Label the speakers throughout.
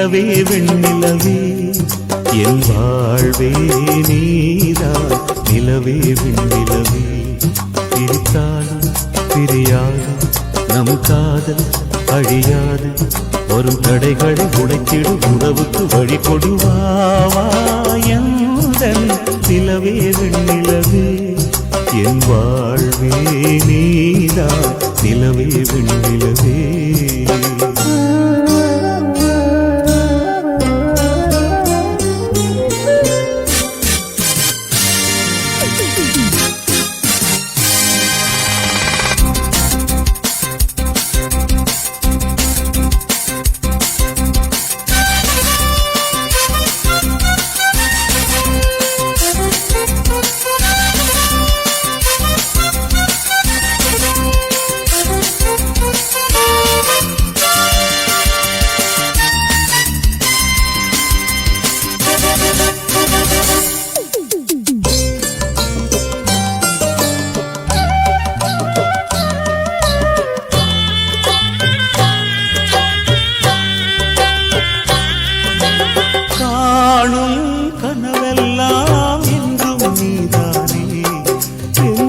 Speaker 1: நிலவே வெண்ணிலவே என் வாழ்வே நீதான் நிலவே வெண்ணிலவே பிரித்தாலும் பிரியாது நம் காதல் அழியாது வரும் தடைகளை உடைத்திடும் உறவுக்கு வழி கொடுவாயந்தன் நிலவே வெண்ணிலவே என் வாழ்வே நீதான் நிலவே வெண்ணிலவே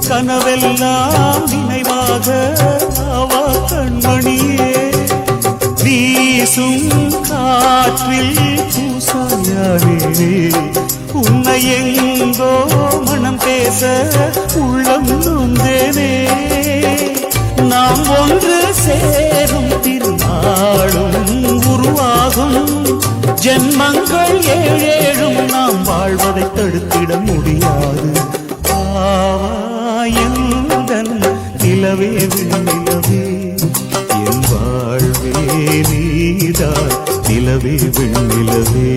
Speaker 1: கனவெல்லாம் நினைவாக அவ கண்மணியே வீசும் காற்றில் பூசாயானே உன்னை எங்கோ மனம் பேச உள்ளம் நொந்தேனே நாம் ஒன்று சேரும் திருநாளும் உருவாகும் ஜென்மங்கள் ஏழேழும் நாம் வாழ்வதை தடுத்திட முடியாது நிலவே வெண்ணிலவே என் வாழ்வே நீதான் நிலவே வெண்ணிலவே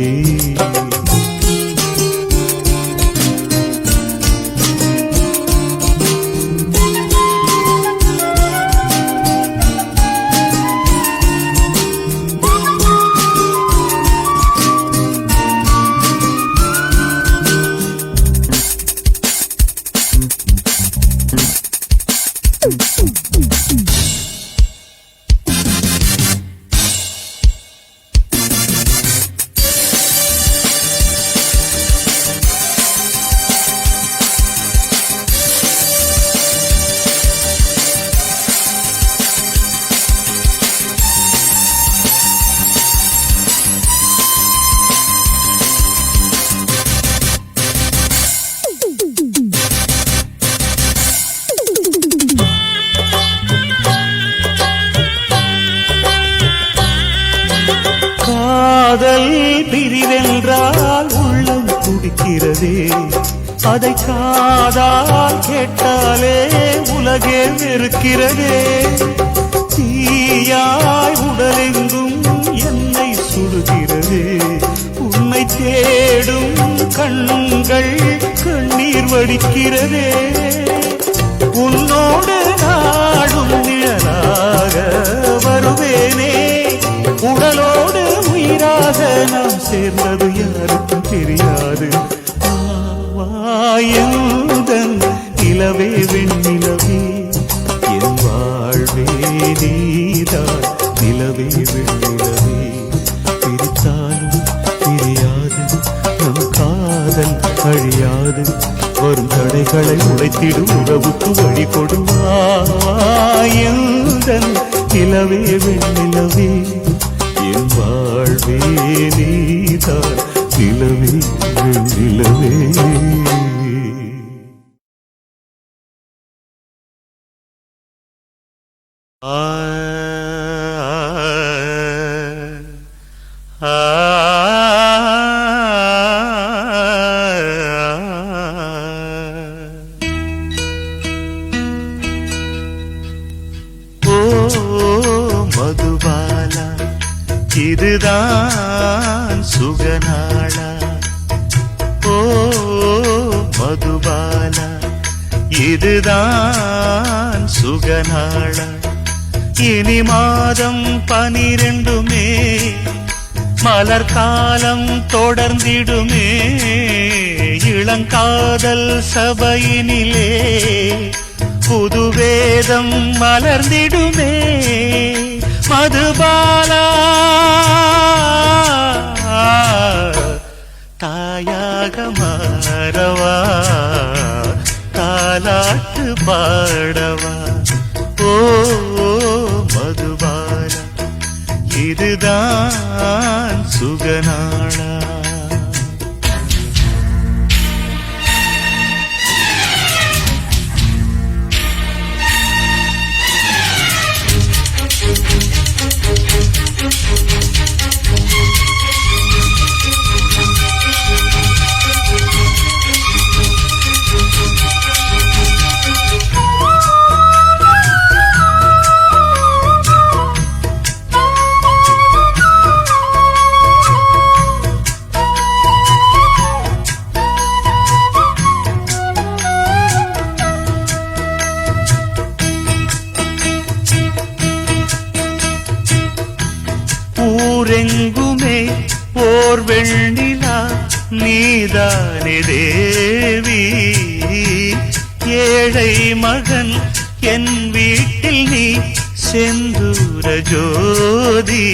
Speaker 1: காதல் பிரிவென்றால் உள்ளம் துடிக்கிறதே அதை காதால் கேட்டாலே உலகே வெறுக்கிறதே தீயாய் உடலெங்கும் என்னை சுடுகிறதே உன்னை தேடும் கண்கள் கண்ணீர் வடிக்கிறதே உன்னோடு நாடும் நிழலாக வருவேனே உடலோடு உயிராக நாம் சேர்ந்தது யாருக்கும் தெரியாது வாயந்தன் நிலவே வெண்ணிலவே என் வாழ்வே நீதான் நிலவே வெண்ணிலவே பிரித்தாலும் பிரியாது நம் காதல் அழியாது வரும் தடைகளை உடைத்திடும் உறவுக்கு வழி கொடுவாயந்தன் நிலவே வெண்ணிலவே என் வாழ்வே நீதான் நிலவே வெண்ணிலவே மதுபாலா இதுதான் சுகநாளா ஓ மதுபாலா இதுதான் சுகநாளா இனி மாதம் 12மே மலர் காலம் தொடர்ந்திடுமே இளங்காதல் சபையினிலே புதுவேதம் மலர்ந்திடுமே மதுபாலா பாடவா ஓ மதுபாலா இதுதான் சுகநாளா ஊரெங்குமே ஓர் வெண்ணிலா நீதானே தேவி ஏழை மகன் என் வீட்டில் நீ செந்தூர ஜோதி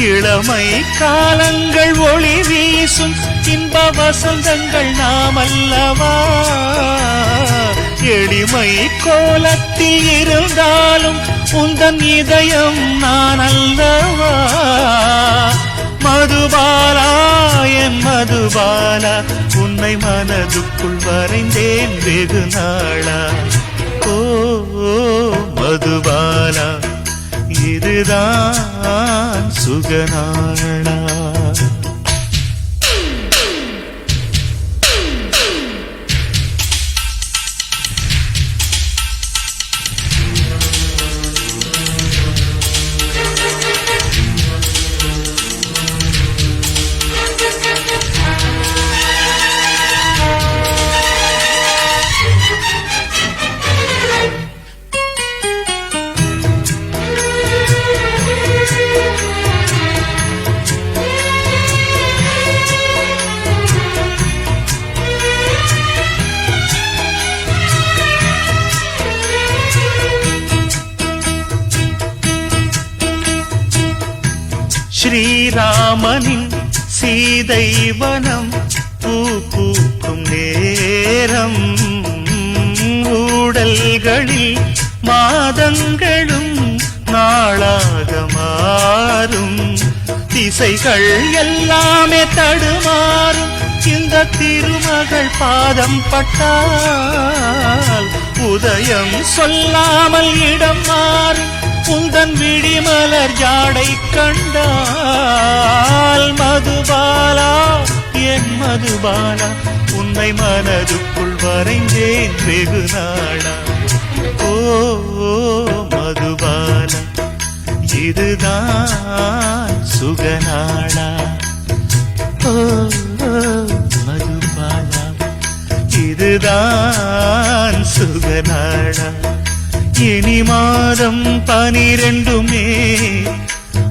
Speaker 1: இளமை காலங்கள் ஒளி வீசும் இன்ப வசந்தங்கள் நாமல்லவா எளிமை கோலத்தில் இருந்தாலும் உந்தன் இதயம் நான் அல்லவா மதுபாலா என் மதுபாலா உன்னை மனதுக்குள் வரைந்தேன் வெகு நாளா ஓ மதுபாலா இதுதான் சுகநாளா ஸ்ரீராமனின் சீதை வனம் பூ பூக்கும் நேரம் ஊடல்களில் மாதங்களும் நாளாக மாறும் திசைகள் எல்லாமே தடுமாறும் இந்த திருமகள் பாதம் பட்டால் உதயம் சொல்லாமல் இடம் மாறும் உந்தன் விழிமலர் ஜாடை கண்டால் மதுபாலா என் மதுபாலா உன்னை மனதுக்குள் வரைந்தேன் வெகு நாளா ஓ மதுபாலா இதுதான் சுகநாளா ஓ மதுபாலா இதுதான் சுகநாளா இனி மாதம் 12மே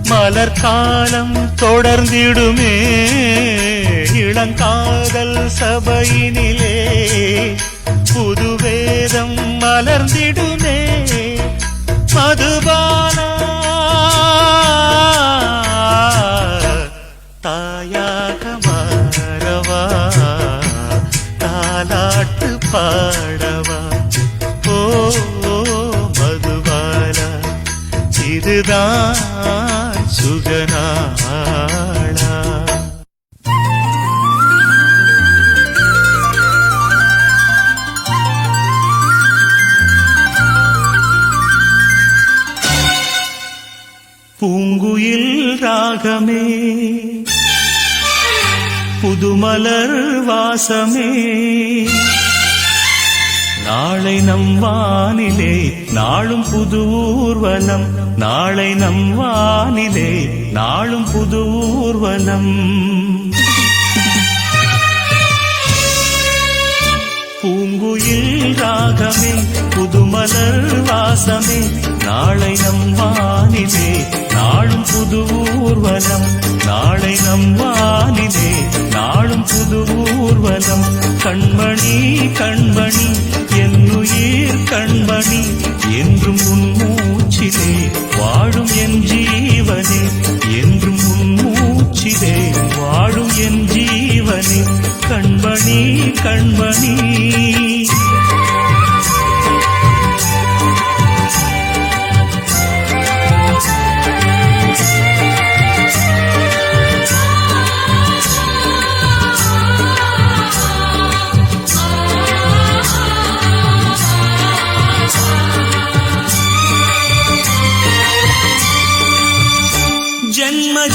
Speaker 1: மலர் காலம் தொடர்ந்திடுமே இளங்காதல் சபையினிலே புது வேதம் மலர்ந்திடுமே மதுபாலா தாயாக மாறவா தாலாட்டு பாடவா ஓ மதுபாலா இதுதான் சுகநாளா பூங்குயில் ராகமே புதுமலர் வாசமே நாளை நம் வானிலே நாளும் புது ஊர்வலம் நாளை நம் வானிலே நாளும் புது ஊர்வலம் பூங்குயில் ராகமே புதுமலர் வாசமே நாளை நம் வானிலே நாளும் புது ஊர்வலம் நாளை நம் வானிலே நாளும் புது ஊர்வலம் கண்மணி கண்மணி என்னுயிர் கண்மணி என்றும் உன் மூச்சிலே வாழும் என் ஜீவனே என்றும் உன் மூச்சிலே வாழும் என் ஜீவனே கண்மணி கண்மணி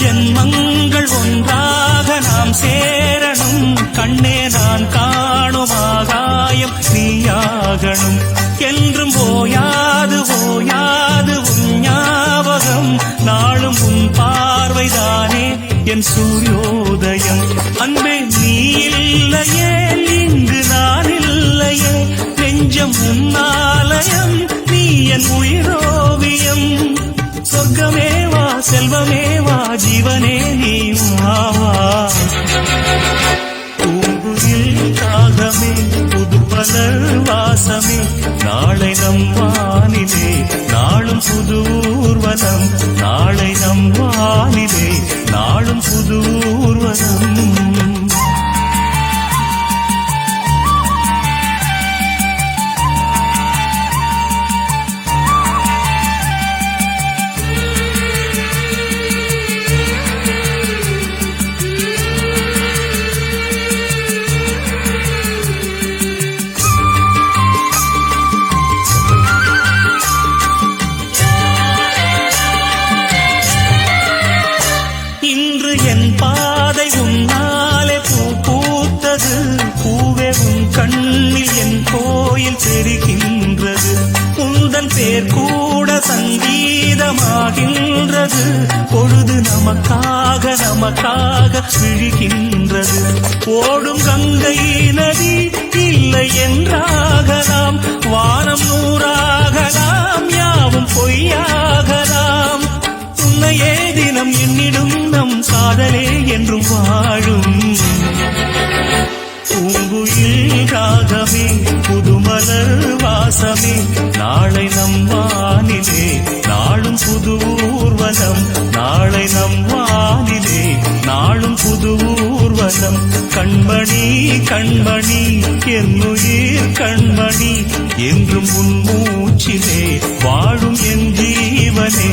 Speaker 1: ஜென்மங்கள் ஒன்றாக நாம் சேரணும். கண்ணே நான் காணும் ஆகாயம் நீயாகணும். என்றும் ஓயாது ஓயாது உன் ஞாபகம். நாளும் உன் பார்வைதானே என் சூரியோதயம். அன்பே நீ இல்லையே இங்கு நான் இல்லையே. நெஞ்சம் உன்னாலயம் நீ என் உயிரோவியம். சொர்க்கமேவா செல்வமேவா ஜீவனே நீ வாவா. பூங்குயில் ராகமே புது மலர் வாசமே. நாளை நம் வானிலே நாளும் புது ஊர்வலம். நாளை நம் வானிலே நாளும் புது ஊர்வலம். என் பாதை உன்னாலே பூ பூத்தது. பூவே உன் கண்ணில் என் கோயில் தெரிகின்றது. உந்தன் பேர் கூட சங்கீதமாகின்றது. பொழுது நமக்காக நமக்காக விழுகின்றது. ஓடும் கங்கை நதி இல்லை என்றாகலாம். வானம் நூறாகலாம் யாவும் பொய்யாகலாம். உன்னையே தினம் என்னிடும் நம் காதலே என்றும் வாழும். பூங்குயில் ராகமே புதுமலர் வாசமே. நாளை நம் வானிலே நாளும் புது ஊர்வலம். நாளை நம் வானிலே நாளும் புது ஊர்வலம். கண்மணி கண்மணி என்னுயிர் கண்மணி. என்றும் உன் மூச்சிலே வாழும் என் ஜீவனே.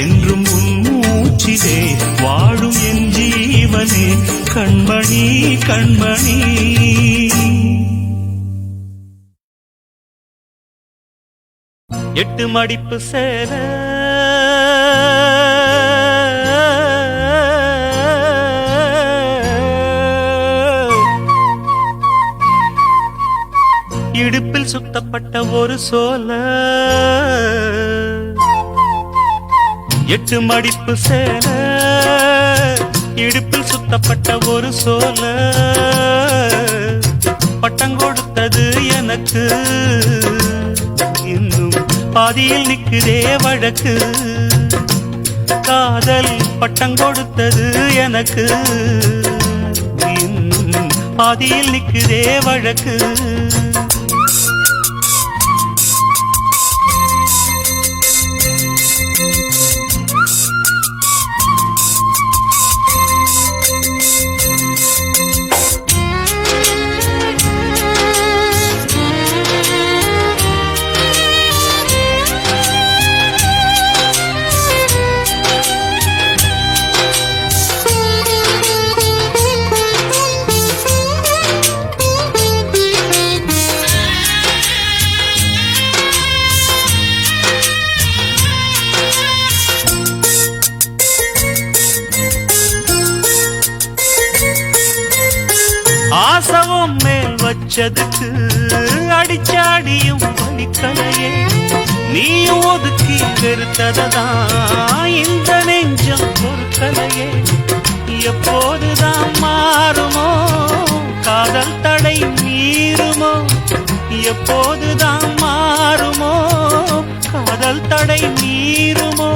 Speaker 1: என்றும் உன் மூச்சிலே வாழும் என் ஜீவனே. கண்மணி கண்மணி. எட்டு மடிப்பு சேல இடுப்பில் சுத்தப்பட்ட ஒரு சோல. எட்டு மடிப்பு சேல இடுப்பில் சுத்தப்பட்ட ஒரு சோல. பட்டம் கொடுத்தது எனக்கு இன்னும் பாதியில் நிக்குதே வழக்கு. காதல் பட்டம் கொடுத்தது எனக்கு இன்னும் பாதியில் நிக்குதே வழக்கு. ஆசவம் மேல் வச்சதுக்கு அடிச்சாடியும் வலிக்கலையே. நீயும் ஒதுக்கி வெறுத்ததான் இந்த நெஞ்சம் பொறுக்கலையே. எப்போதுதான் மாறுமோ காதல் தடை மீறுமோ. எப்போதுதான் மாறுமோ காதல் தடை மீறுமோ.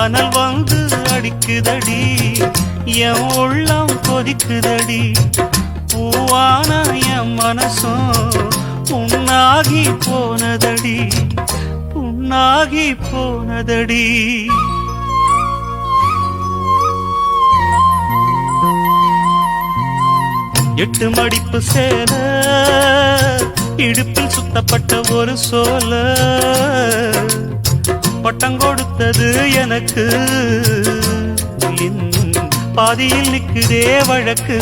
Speaker 1: அனல் வந்து அடிக்குதடி என் உள்ளம் கொதிக்குதடி. பூவான என் மனசும் புண்ணாகி போனதடி புண்ணாகி போனதடி. எட்டு மடிப்பு சேல இடுப்பில் சுத்தப்பட்ட ஒரு சோல. பட்டம் கொடுத்தது எனக்கு இன்னும் பாதியில் நிக்குதே வழக்கு.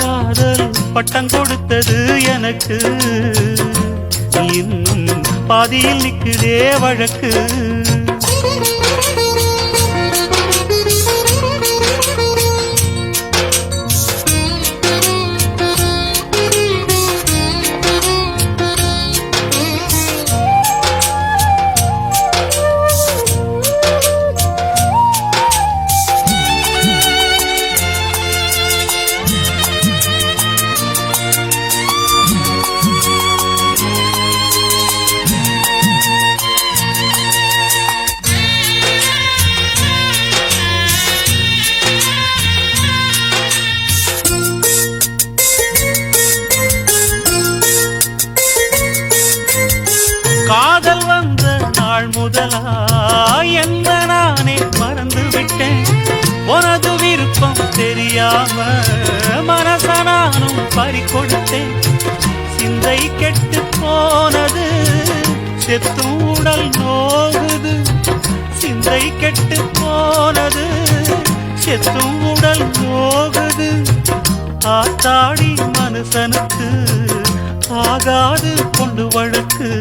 Speaker 1: காதல் பட்டம் கொடுத்தது எனக்கு இன்னும் பாதியில் நிக்குதே வழக்கு. தெரியாம மனசனானும் பறி கொடுத்தேன். சிந்தை கெட்டு போனது, செத்தும் உடல் நோகுது. சிந்தை கெட்டு போனது, செத்தும் உடல் நோகுது. ஆத்தாடி மனுஷனுக்கு ஆகாது கொண்டு வழக்கு,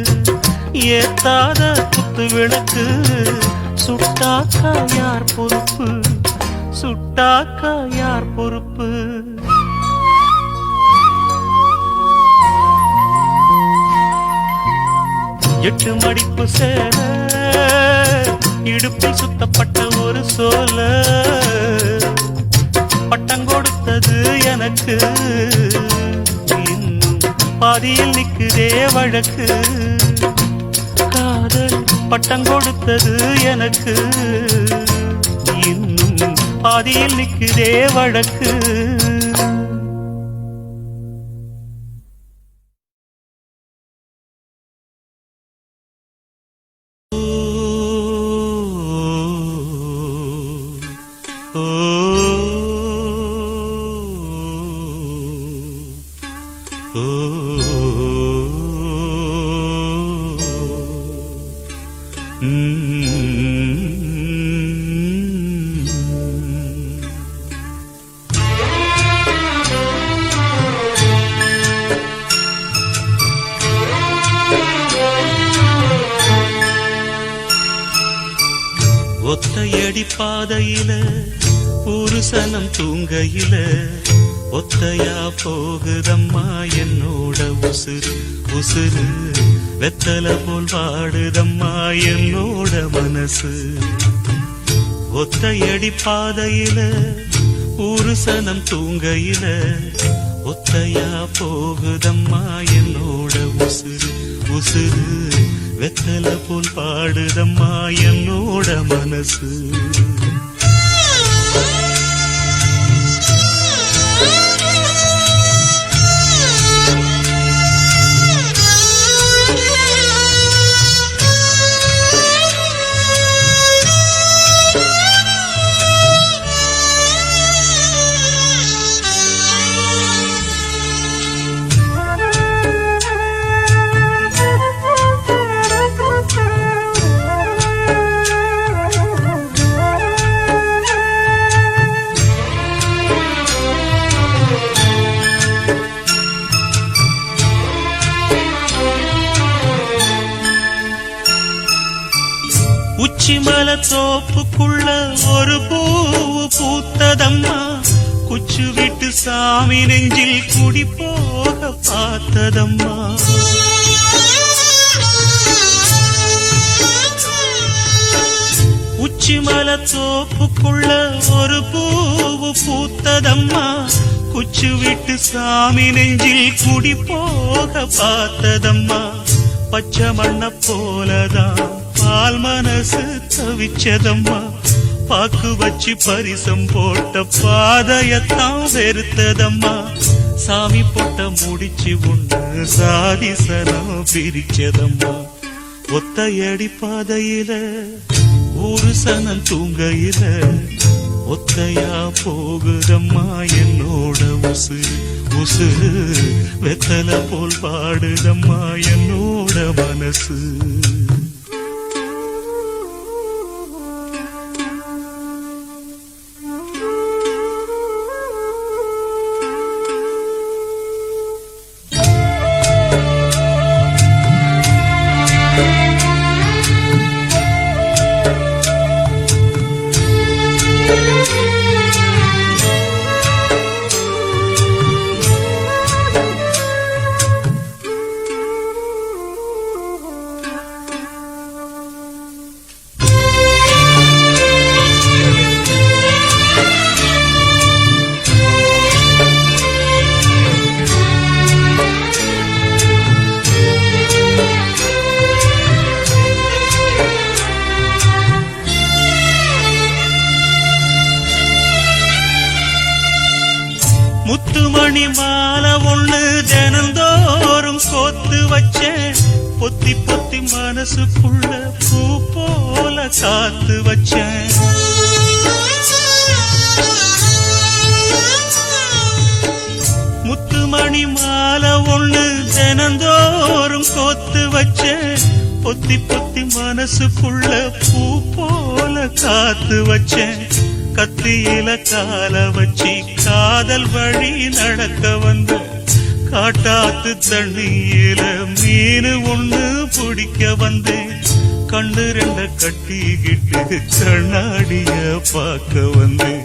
Speaker 1: ஏத்தாத குத்து விளக்கு. சுட்டாக்கா யார் பொறுப்பு, சுட்டாக்கா யார் பொறுப்பு? எட்டு மடிப்பு சேல, இடுப்பில் சுத்தப்பட்ட ஒரு சோல. பட்டம் கொடுத்தது எனக்கு, இன்னும் பாதியில் நிக்குதே வழக்கு. காதல் பட்டம் கொடுத்தது எனக்கு, இன்னும் பாதியில் நிக்குதே வழக்கு. ஒத்தையடி பாதையில ஒரு சனம் தூங்கையில, ஒத்தையா போகுதம்மா என்னோட உசுறு. உசுறு வெத்தல போல் வாடுதம்மா என்னோட மனசு. ஒத்தையடி பாதையில ஒரு சனம் தூங்கையில, ஒத்தையா போகுதம்மா என்னோட உசுறு. உசுறு வெத்தல போல் பாடுதம்மா என்னோட மனசு. உச்சிமல தோப்புக்குள்ள ஒரு பூவு பூத்ததம்மா, குச்சு விட்டு சாமி நெஞ்சில் குடி போக பார்த்ததம்மா. உச்சிமல தோப்புக்குள்ள ஒரு பூவு பூத்ததம்மா, குச்சு விட்டு சாமி நெஞ்சில் குடி போக பார்த்ததம்மா. பச்சை மண்ண போலதான் பால் மனசு தவிச்சதம்மா, பாக்கு வச்சு பரிசம் போட்ட பாதையத்தான் வெறுத்ததம்மா. சாமி போட்ட முடிச்சு ஒண்ணு சாதிசனம் பிரிச்சதம்மா. ஒத்தையடி பாதையில ஒரு சனம் தூங்கையில, ஒத்தையா போகுதம்மா என்னோட உசுறு. உசுறு வெத்தல போல் பாடுதம்மா என்னோட மனசு. முத்துமணி மாலை ஒண்ணு தினந்தோறும் கோத்து வச்சேன், பொத்தி பொத்தி மனசுக்குள்ள பூ போல காத்து வச்சேன். மணி மாலை ஒண்ணு தினந்தோறும் கோத்து வச்ச பொத்தி பொத்தி மனசுக்குள்ள பூ போல காத்து வச்சேன் கத்தியில கால வச்சி காதல் வழி நடக்க வந்த காட்டாத்து தண்ணியில மீன் ஒண்ணு பிடிக்க வந்தேன் கண்ணு ரெண்ட கட்டிக்கிட்டு கண்ணாடிய பார்க்க வந்தேன்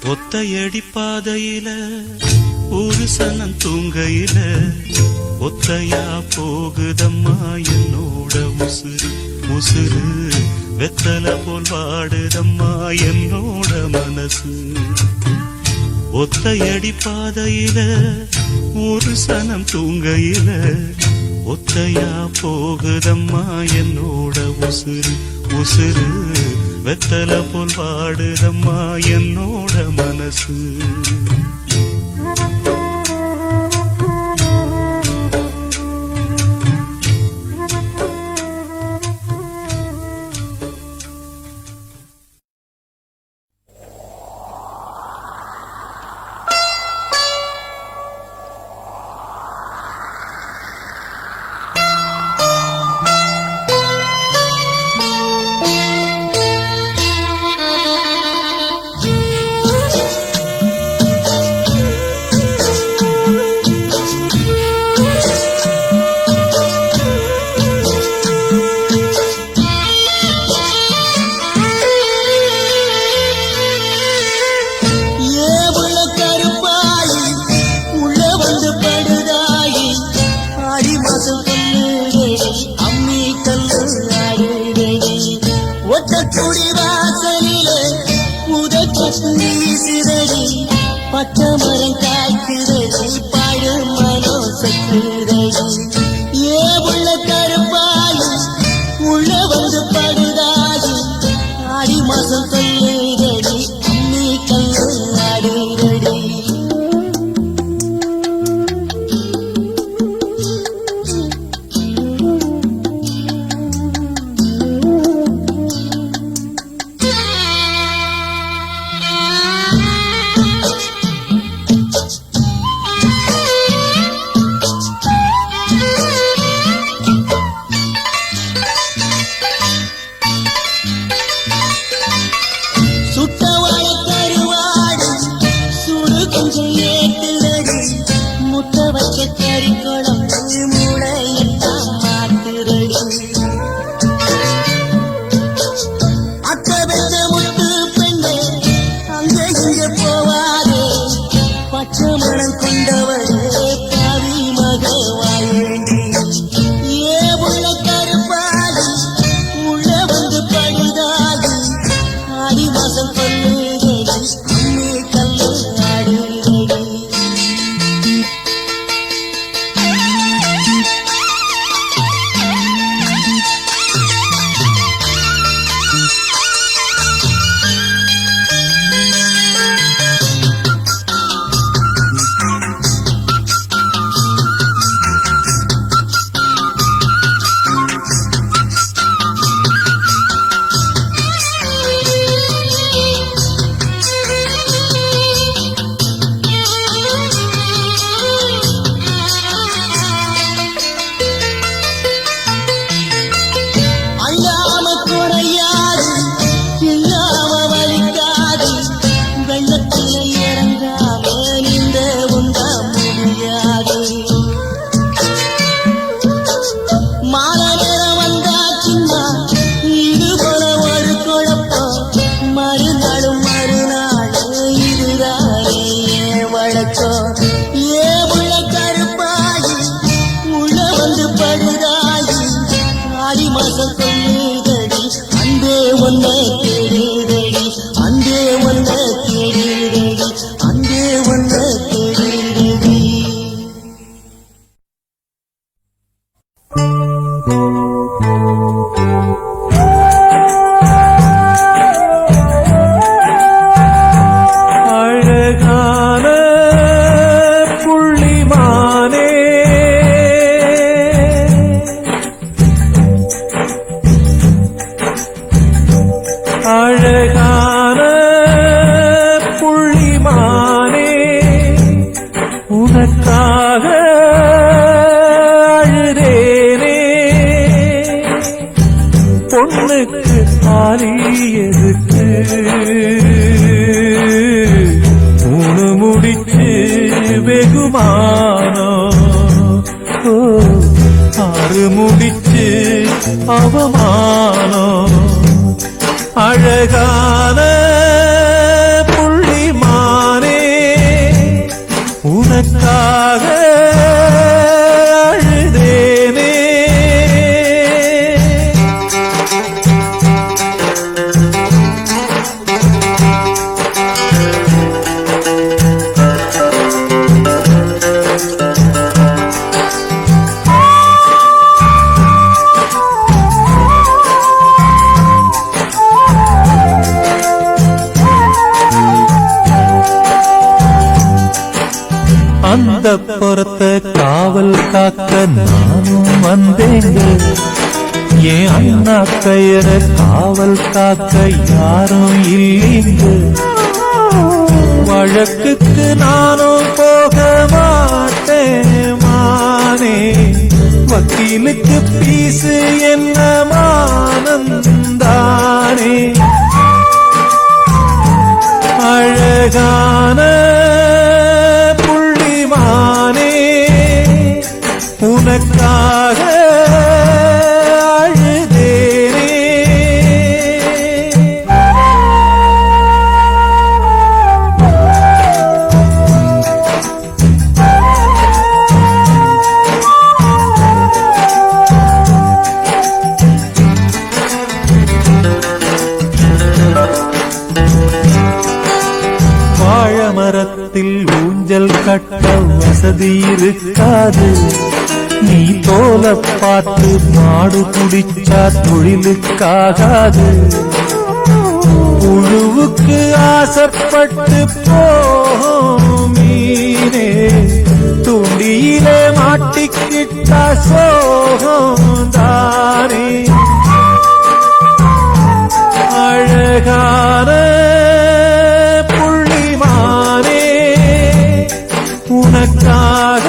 Speaker 1: ஒத்தையடி பாதையில ஒரு சனம் தூங்கையில ஒத்தையா போகுதம்மா என்னோட உசுறு உசுறு வெத்தல போல் வாடுதம்மா என்னோட மனசு ஒத்தையடி பாதையில ஒரு சனம் தூங்கையில ஒத்தையா போகுதம்மா என்னோட உசுறு உசுறு வெத்தல போல் வாடுதம்மா என்னோட மனசு
Speaker 2: பச்சமரம் காய்க்கிறது பாடும் மனோ சக்கிறது ஏ உள்ள கருப்பாயி உள்ள வந்து படுதாயி ஆடி மாசம் சொல்லுதடி அம்மி கல்லு ஆடுதடி
Speaker 3: அழகான புள்ளிமானே உனக்காக அழகான புள்ளிமானே உனக்காக அழுதேனே. அந்த புறத்த காவல் காக்க நானும் வந்தேங்க. என் அண்ணா பெயர காவல் காக்க யாரும் இல்லைங்க. வழக்குக்கு நானும் போக மாட்டேன் மானே. வக்கீலுக்கு பீசு என்ன மானந்தானே. அழகான உனக்காக அழுதேனே. வாழமரத்தில் ஊஞ்சல் கட்ட வசதி இருக்காது. நீ தோல பார்த்து மாடு குடிச்சா தொழிலுக்காகாது. புழுவுக்கு ஆசைப்பட்டு போகும் மீனே தூண்டியிலே மாட்டிக்கிட்டா சோகம் தானே. அழகான புள்ளிமானே உனக்காக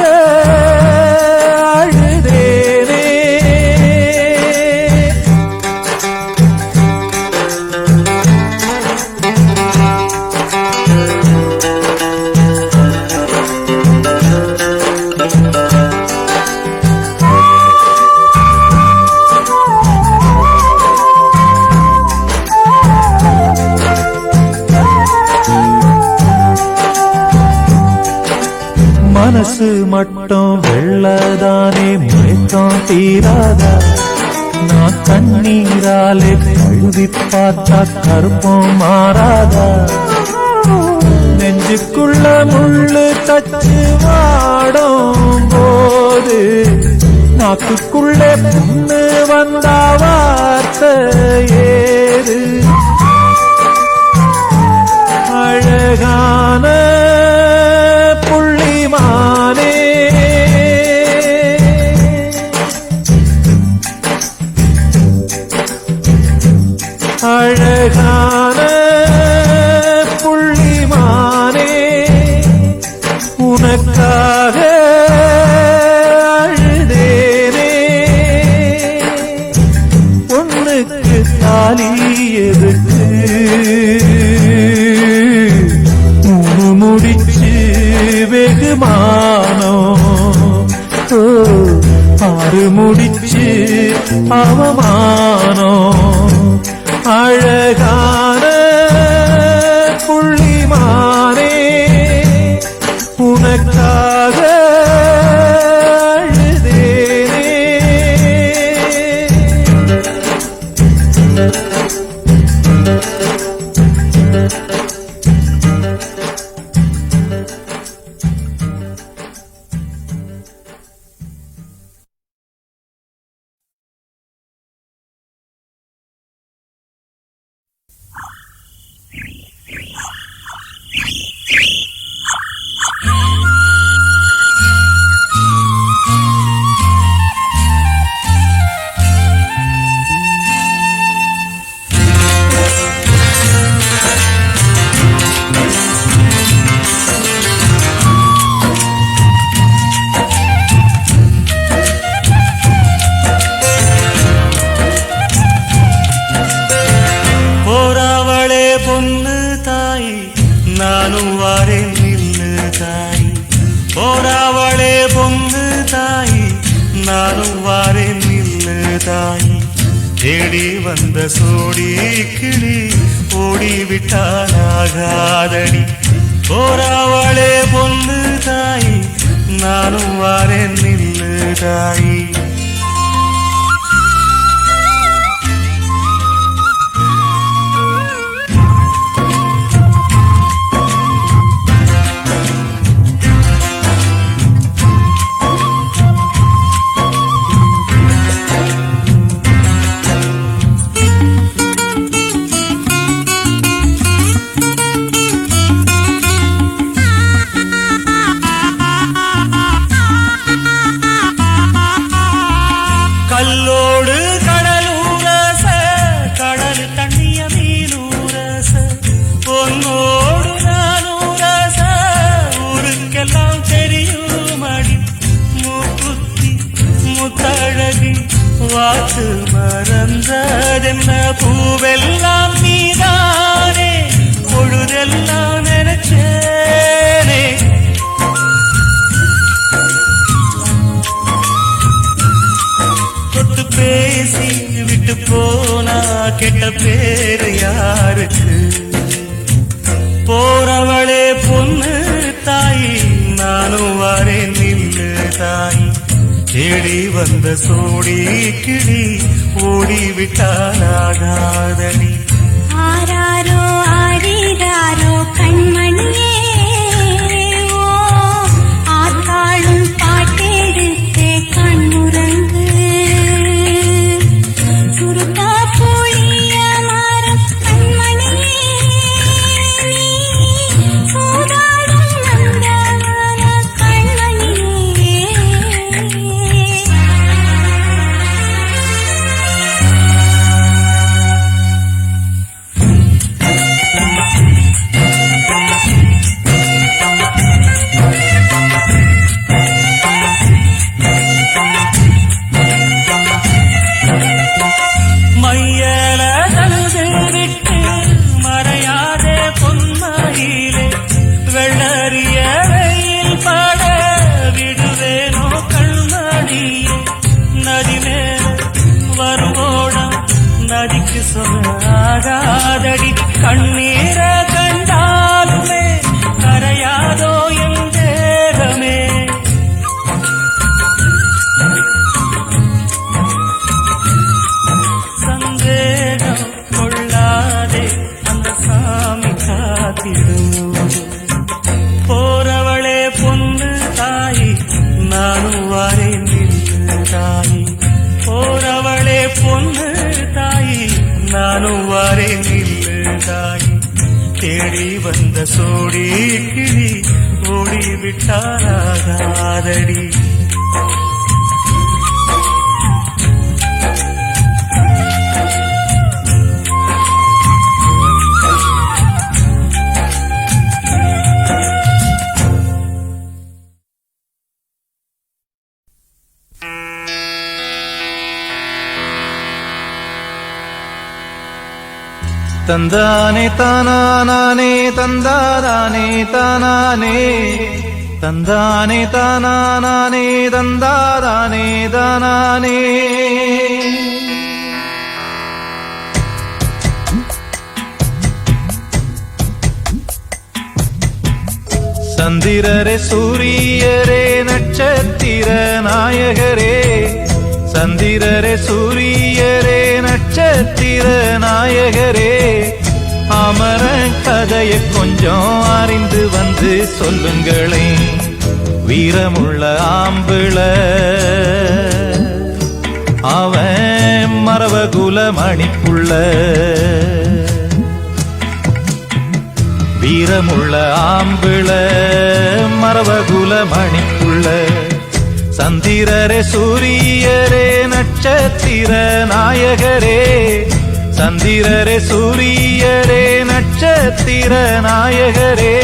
Speaker 3: மனசு மட்டும் வெள்ளதானே மயக்கம் தீராதா. நான் கண்ணீராலே கழுவி பார்த்தா கருப்பம் மாறாதா. நெஞ்சுக்குள்ள முள்ளு தச்சு வாடும் போது நாக்குக்குள்ளே புண்ணு வந்தா வார்த்தை ஏது. அழகான புள்ளிமானே அழகான புள்ளிமானே உனக்காக அழுதேனே. பொண்ணுக்கு தாலி எதுக்கு முடிச்சு வெகுமானம் ஆறு முடிச்சு அவமானம். அழகான புள்ளிமானே உனக்காக அழுதேனே.
Speaker 1: நானும் வாரேன் நில்லு தாய். போராவளே பொண்ணு தாய், நானும் வாரேன் நில்லு தாய். தேடி வந்த சோடி கிளி ஓடிவிட்டானாகாதடி போராவளே பொண்ணு தாய் நானும் வாரேன் நில்லு தாய் கல்லோடு கடலூரச கடல் தண்ணிய மீனூரச பொன்னோடு நானூரச ஊருக்கெல்லாம் தெரியுமடி மூக்குத்தி முத்தழகி வாக்கு மறந்ததென்ன பூவெல்லாம் நீதானே பொழுதெல்லாம் நினைச்சேனே பேசி விட்டு போனா கெட்ட பேரு யாருக்கு போறவளே பொண்ணு தாய் நானும் வாரேன் நில்லு தாய் தேடி வந்த சோடி கிளி ஓடிவிட்டானாகாதடி
Speaker 4: ஆராரோ ஆடிராரோ கண்மணியே ஓ ஆத்தாளும் பாட்டெடுத்து கண்ணுறங்கு சுருக்கா புளிய மரம் கண்மணியே நீ சூதாடும் நந்தவன கண்மணியே
Speaker 1: மையல தழுது விட்டு மறையாதே பொன்மையிலே வெள்ளறிய வெயில் பட விடுவேனோ கண்மணியே நதி மேல வருவோடம் நதிக்கு சொல்லாகாதடி கண்ணீர கண்டாலுமே கரையாதோ என் தேகமே சந்தேகம் கொள்ளாதே அந்த சாமி காத்திடும் போறவளே பொண்ணு தாய் நானும் வாரேன் நில்லு தாய் போறவளே பொண்ணு தாய் நானும் வாரேன் நில்லு தாய் தேடி வந்த சோடி கிளி ஓடிவிட்டாராகாதடி
Speaker 3: தந்தானே தானானே தந்தாதானே தானானே தந்தானே தானானே தந்தாதானே தானானே சந்திரரே சூரியரே நட்சத்திர நாயகரே சந்திரரே சூரியரே நட்சத்திர நாயகரே அமர கதையை கொஞ்சம் அறிந்து வந்து சொல்லுங்களே வீரமுள்ள ஆம்பிள அவன் மரவகுல மணிப்புள்ள வீரமுள்ள ஆம்பிள மரவகுல மணிப்புள்ள சந்திரரே சூரியரே நட்சத்திர நாயகரே சந்திரரே சூரியரே நட்சத்திர நாயகரே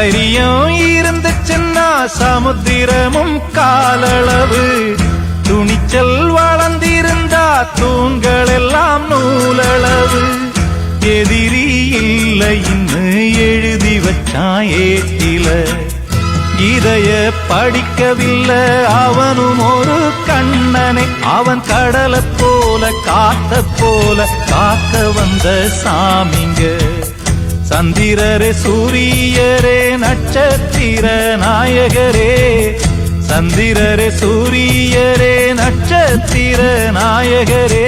Speaker 3: தைரியம் இருந்துச்சுன்னா சமுத்திரமும் காலளவு, துணிச்சல் வளர்ந்திருந்தா தூண்கள் எல்லாம் நூலளவு. எதிரி இல்லை இன்னு எழுதி வச்சான் ஏட்டில, இதைய படிக்கவில்லை அவனும் ஒரு கண்ணனை. அவன் கடலை போல காத்த போல காக்க வந்த சாமிங்க. சந்திரரே சூரியரே நட்சத்திர நாயகரே, சந்திரரே சூரியரே நட்சத்திர நாயகரே.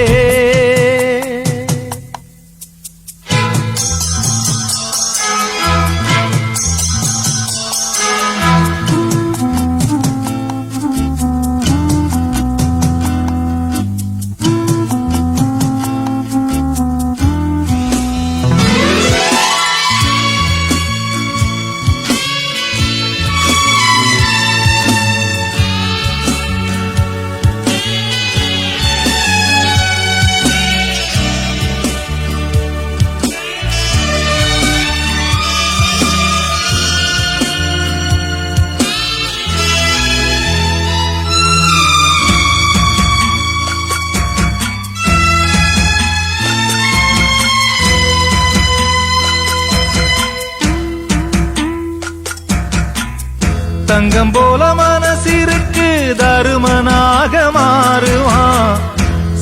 Speaker 3: தங்கம் போல மனசிற்கு தருமனாக மாறுவான்.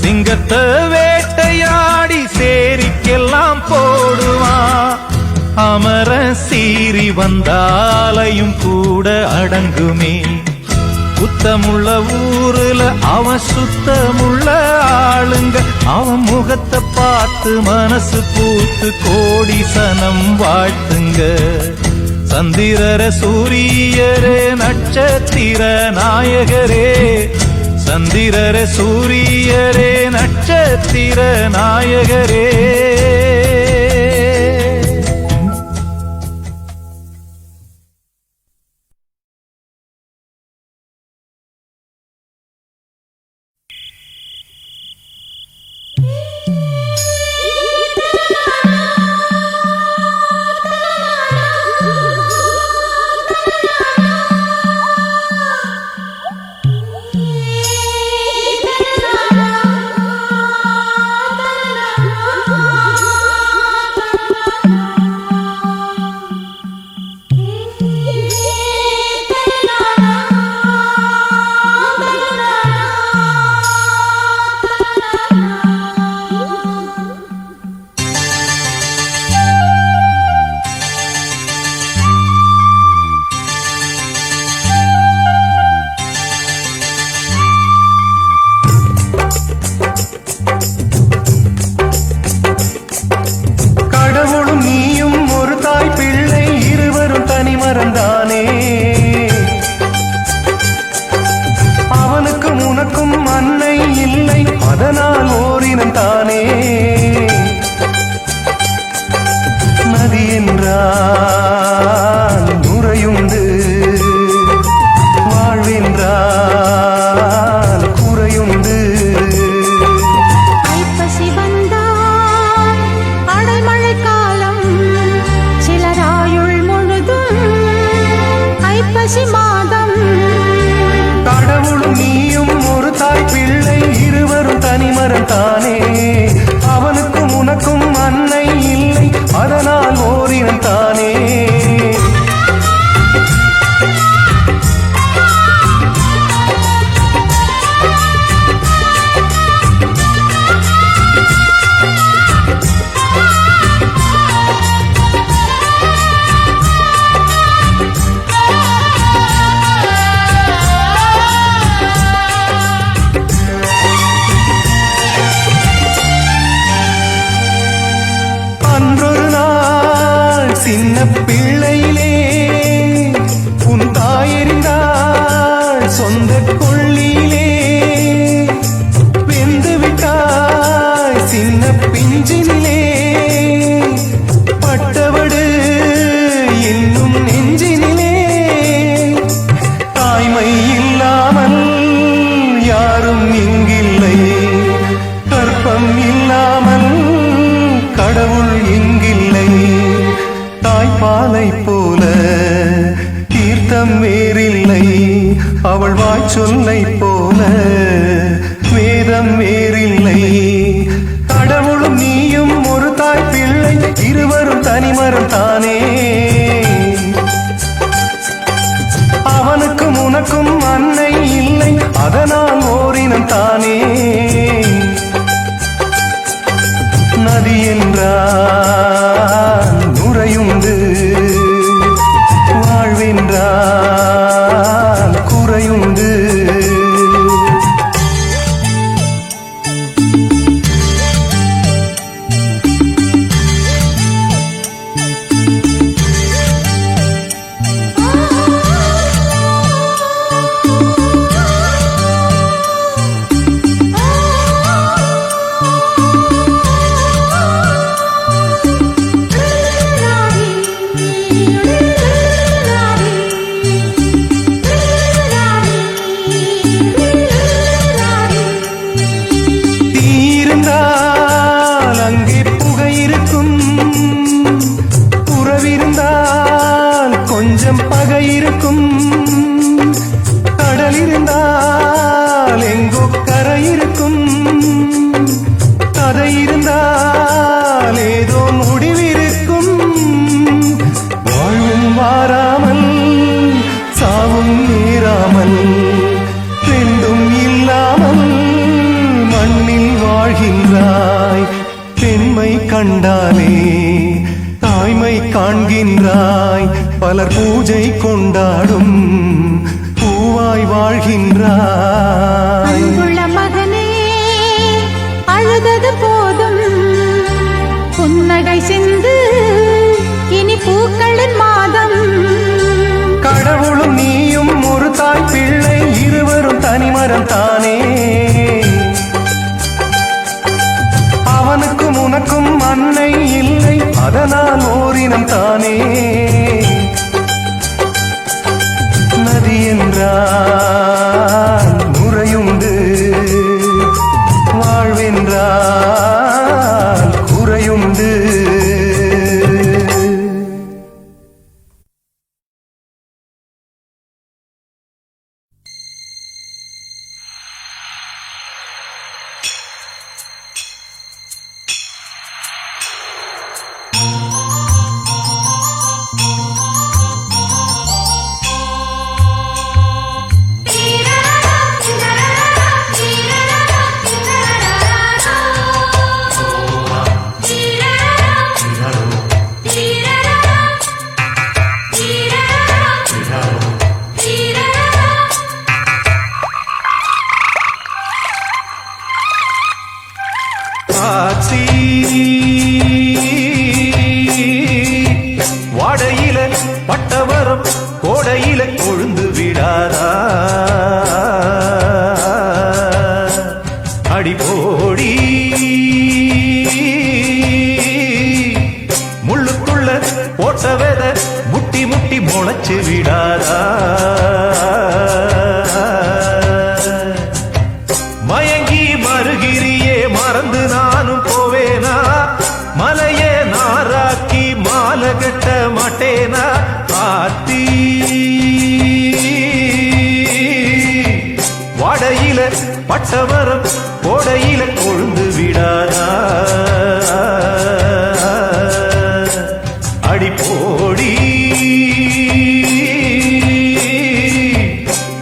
Speaker 3: சிங்கத்தை வேட்டையாடி சேரிக்கெல்லாம் போடுவான். அமர சீறி வந்தாலையும் கூட அடங்குமே. குத்தமுள்ள ஊருல அவன் சுத்தமுள்ள ஆளுங்க. அவன் முகத்தை பார்த்து மனசு பூத்து கோடி சனம் வாழ்த்துங்க. சந்திரரே சூரியரே நட்சத்திர நாயகரே, சந்திரரே சூரியரே நட்சத்திர நாயகரே.
Speaker 5: பாலை போல வேதம் வேறில்லை அவள் வாய் சொல்லை போல வேதம் வேறில்லை கடவுளும் நீயும் ஒரு தாய் பிள்ளை இருவரும் தனிமரம் தானே அவனுக்கும் உனக்கும் அன்னை இல்லை அதனால் ஓரினம் தானே நதி என்றால் நுரையுண்டு வாழ்வென்றால் குறையுண்டு கொஞ்சம் பகை இருக்கும் கடல் இருந்தால் எங்கோ கரை இருக்கும் கதை இருந்தால் ஏதோ முடிவிருக்கும் வாழ்வும் வாராமல் சாவும் நேராமல் ரெண்டும் இல்லாமல் மண்ணில் வாழ்கின்றாய் பெண்மை கண்டாலே தாய்மை காண்கின்றாய் பலர் பூஜை கொண்டாடும் பூவாய் வாழ்கின்றாய்
Speaker 4: அன்புள்ள மகனே அழுதது போதும் புன்னகை சிந்து இனி பூக்களின் மாதம்
Speaker 5: கடவுளும் நீயும் ஒரு தாய் பிள்ளை இருவரும் தனிமரம் தானே அவனுக்கும் உனக்கும் அன்னை இல்லை அதனால் ஓரினம் தானே நதி என்றால் நுரையுண்டு வாழ்வென்றால் குறையுண்டு வாடையில பட்டவரம் கோடையில கொழுந்து விடாதா அடிபோடி முள்ளுக்குள்ள போட்ட வெத முட்டி முட்டி முளைச்சு விடாதா மயங்கி மறுகிரியே மறந்து நானும் போவேனா மலையே நாராக்கி மாலை கட்ட மாட்டேனா ஆத்தி வாடையில பட்டவரம் கோடையில கொழுந்து விடாதா அடிப்போடி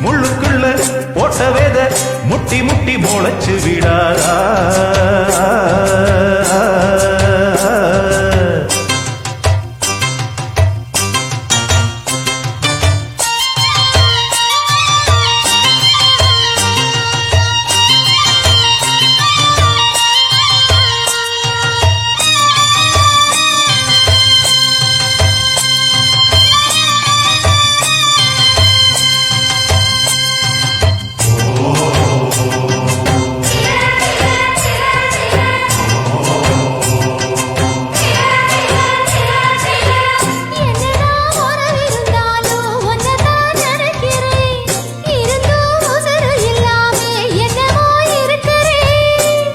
Speaker 5: முள்ளுக்குள்ள போட்ட வேத முட்டி முட்டி முளைச்சு விடாதா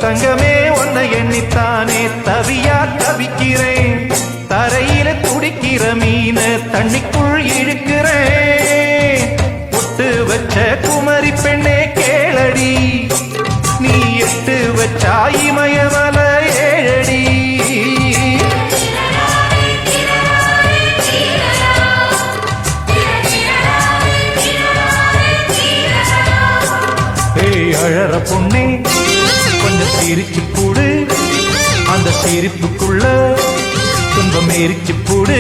Speaker 5: தங்கமே உன்னை எண்ணித்தானே தவியா தவிக்கிறேன் தரையில துடிக்கிற மீன தண்ணிக்குள் இழுக்கிறேன் வச்ச குமரி பெண்ணே கேளடி, நீ எட்டு வச்சா இமயமல ஏழடி. அழற பொண்ணே கொஞ்சம் சிரிச்சு போடு, அந்த சிரிப்புக்குள்ள துன்பம் எரிச்சு போடு.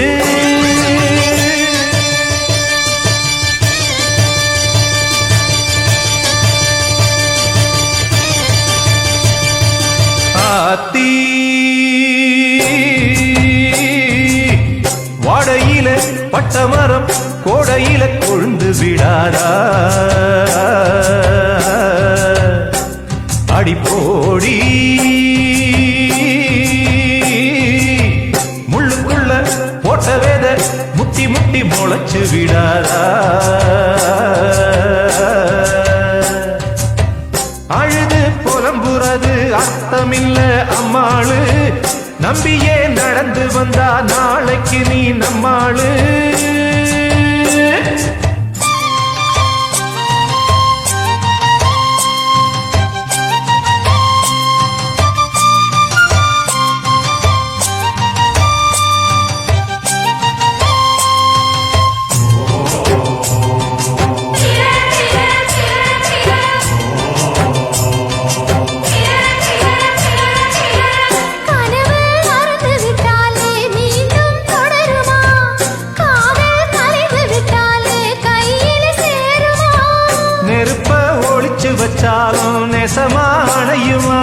Speaker 5: ஆத்தி வாடையில பட்டமரம் கோடையில கொழுந்து விடாதா, அடி போடி முள்ளுக்குள்ள போட்ட வேத முட்டி முட்டி முளைச்சு விடாதா. அழுது புலம்புறது அர்த்தமில்ல அம்மாளு, நம்பியே நடந்து வந்தா நாளைக்கு நீ நம்மாளு. வச்சாலும் நெசமானையுமா,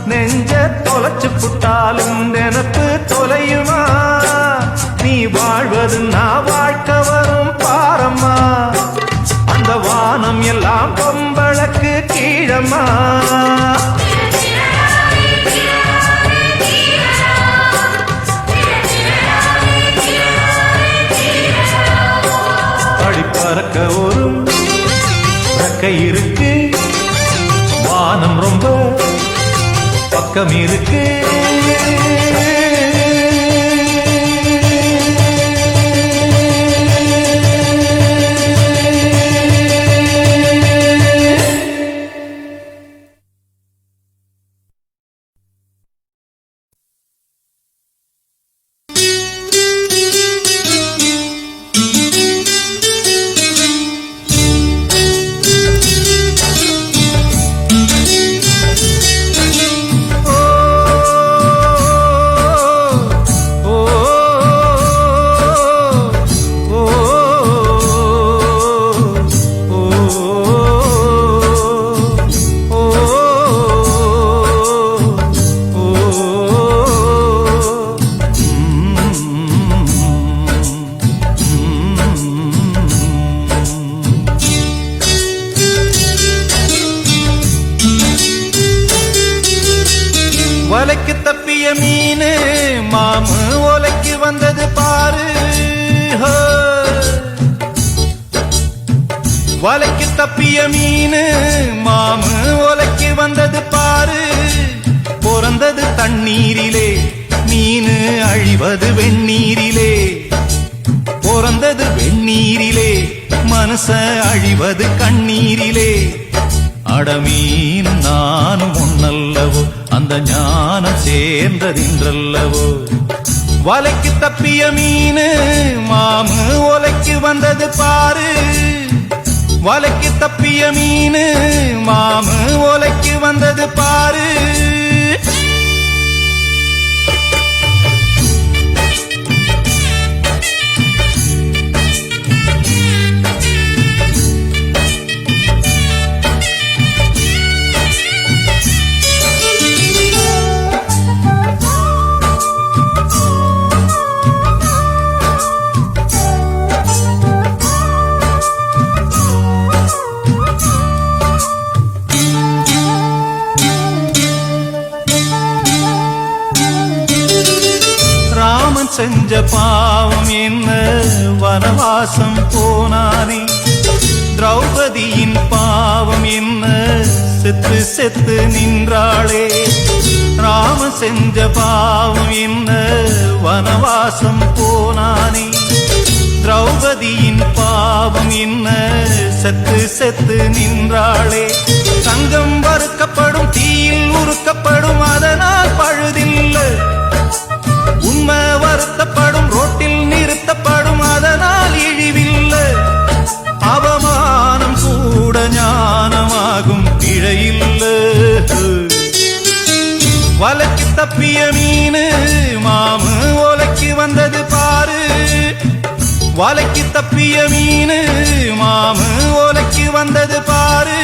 Speaker 5: நெஞ்ச தொலைச்சு புட்டாலும் நினப்பு தொலையுமா. நீ வாழ்வது நான் வாழ்க்கை வரும் பாரம்மா, அந்த வானம் எல்லாம் பொம்பளக்கு கீழம்மா. படி பறக்க ஒரு ரெக்கை இருக்கு, வானம் ரொம்ப பக்கம் இருக்கு. வலைக்கு தப்பிய மீனு மாமு ஓலைக்கு வந்தது பாரு, வலைக்கு தப்பிய மீனு மாமு ஓலைக்கு வந்தது பாரு. பிறந்தது தண்ணீரிலே மீனு அழிவது வெந்நீரிலே, பிறந்தது வெந்நீரிலே மனச அழிவது கண்ணீரிலே. அடமீனும் நானும் ஒன்னல்லவோ, அந்த ஞானம் சேர்ந்ததின்றல்லவோ. வலைக்கு தப்பிய மீனு மாமு ஓலைக்கு வந்தது பாரு, வலைக்கு தப்பிய மீனு மாமு ஓலைக்கு வந்தது பாரு. செஞ்ச பாவம் என்ன வனவாசம் போனானே, திரௌபதியின் பாவம் என்ன செத்து செத்து நின்றாளே. ராம செஞ்ச பாவம் என்ன வனவாசம் போனானே, திரௌபதியின் பாவம் என்ன
Speaker 3: செத்து செத்து நின்றாளே. தங்கம் வறுக்கப்படும் தீயில் உருக்கப்படும் அதனால் பழுதில்லை. உண்மை வருத்தப்படும் ரோட்டில் நிறுத்தப்படும் அதனால் இழிவில்லை. அவமானம் கூட ஞானமாகும் பிழையில்லை. வலைக்கு தப்பிய மீனு மாமு ஓலைக்கு வந்தது பாரு. வலைக்கு தப்பிய மீனு மாமு ஓலைக்கு வந்தது பாரு.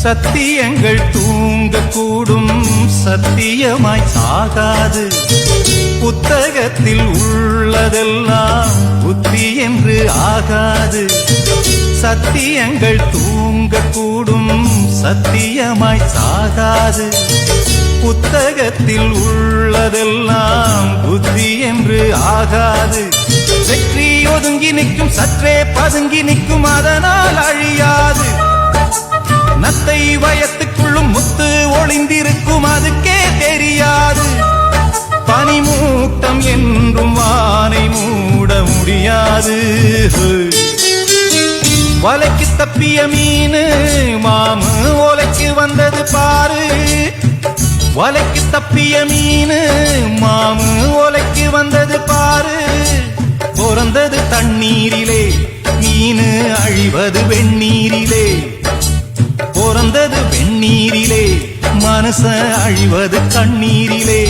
Speaker 3: சத்தியங்கள் தூங்கக்கூடும் சத்தியமாய் சாகாது. புத்தகத்தில் உள்ளதெல்லாம் புத்தி என்று ஆகாது. சத்தியங்கள் தூங்கக்கூடும் சத்தியமாய் சாகாது. புத்தகத்தில் உள்ளதெல்லாம் புத்தி என்று ஆகாது. வெற்றி ஒதுங்கி நிற்கும் சற்றே பதுங்கி நிற்கும் அதனால் அழியாது. நத்தை வயத்துக்குள்ளும் முத்து ஒளிந்திருக்கும் அதுக்கே தெரியாது. பனிமூட்டம் என்றும் வானை மூட முடியாது. வலைக்கு தப்பிய மீனு மாமு ஓலைக்கு வந்தது பாரு. வலைக்கு தப்பிய மீனு மாமு ஓலைக்கு வந்தது பாரு. பிறந்தது தண்ணீரிலே மீனு அழிவது வெந்நீரிலே. பிறந்தது வெந்நீரிலே மனச அழிவது கண்ணீரிலே.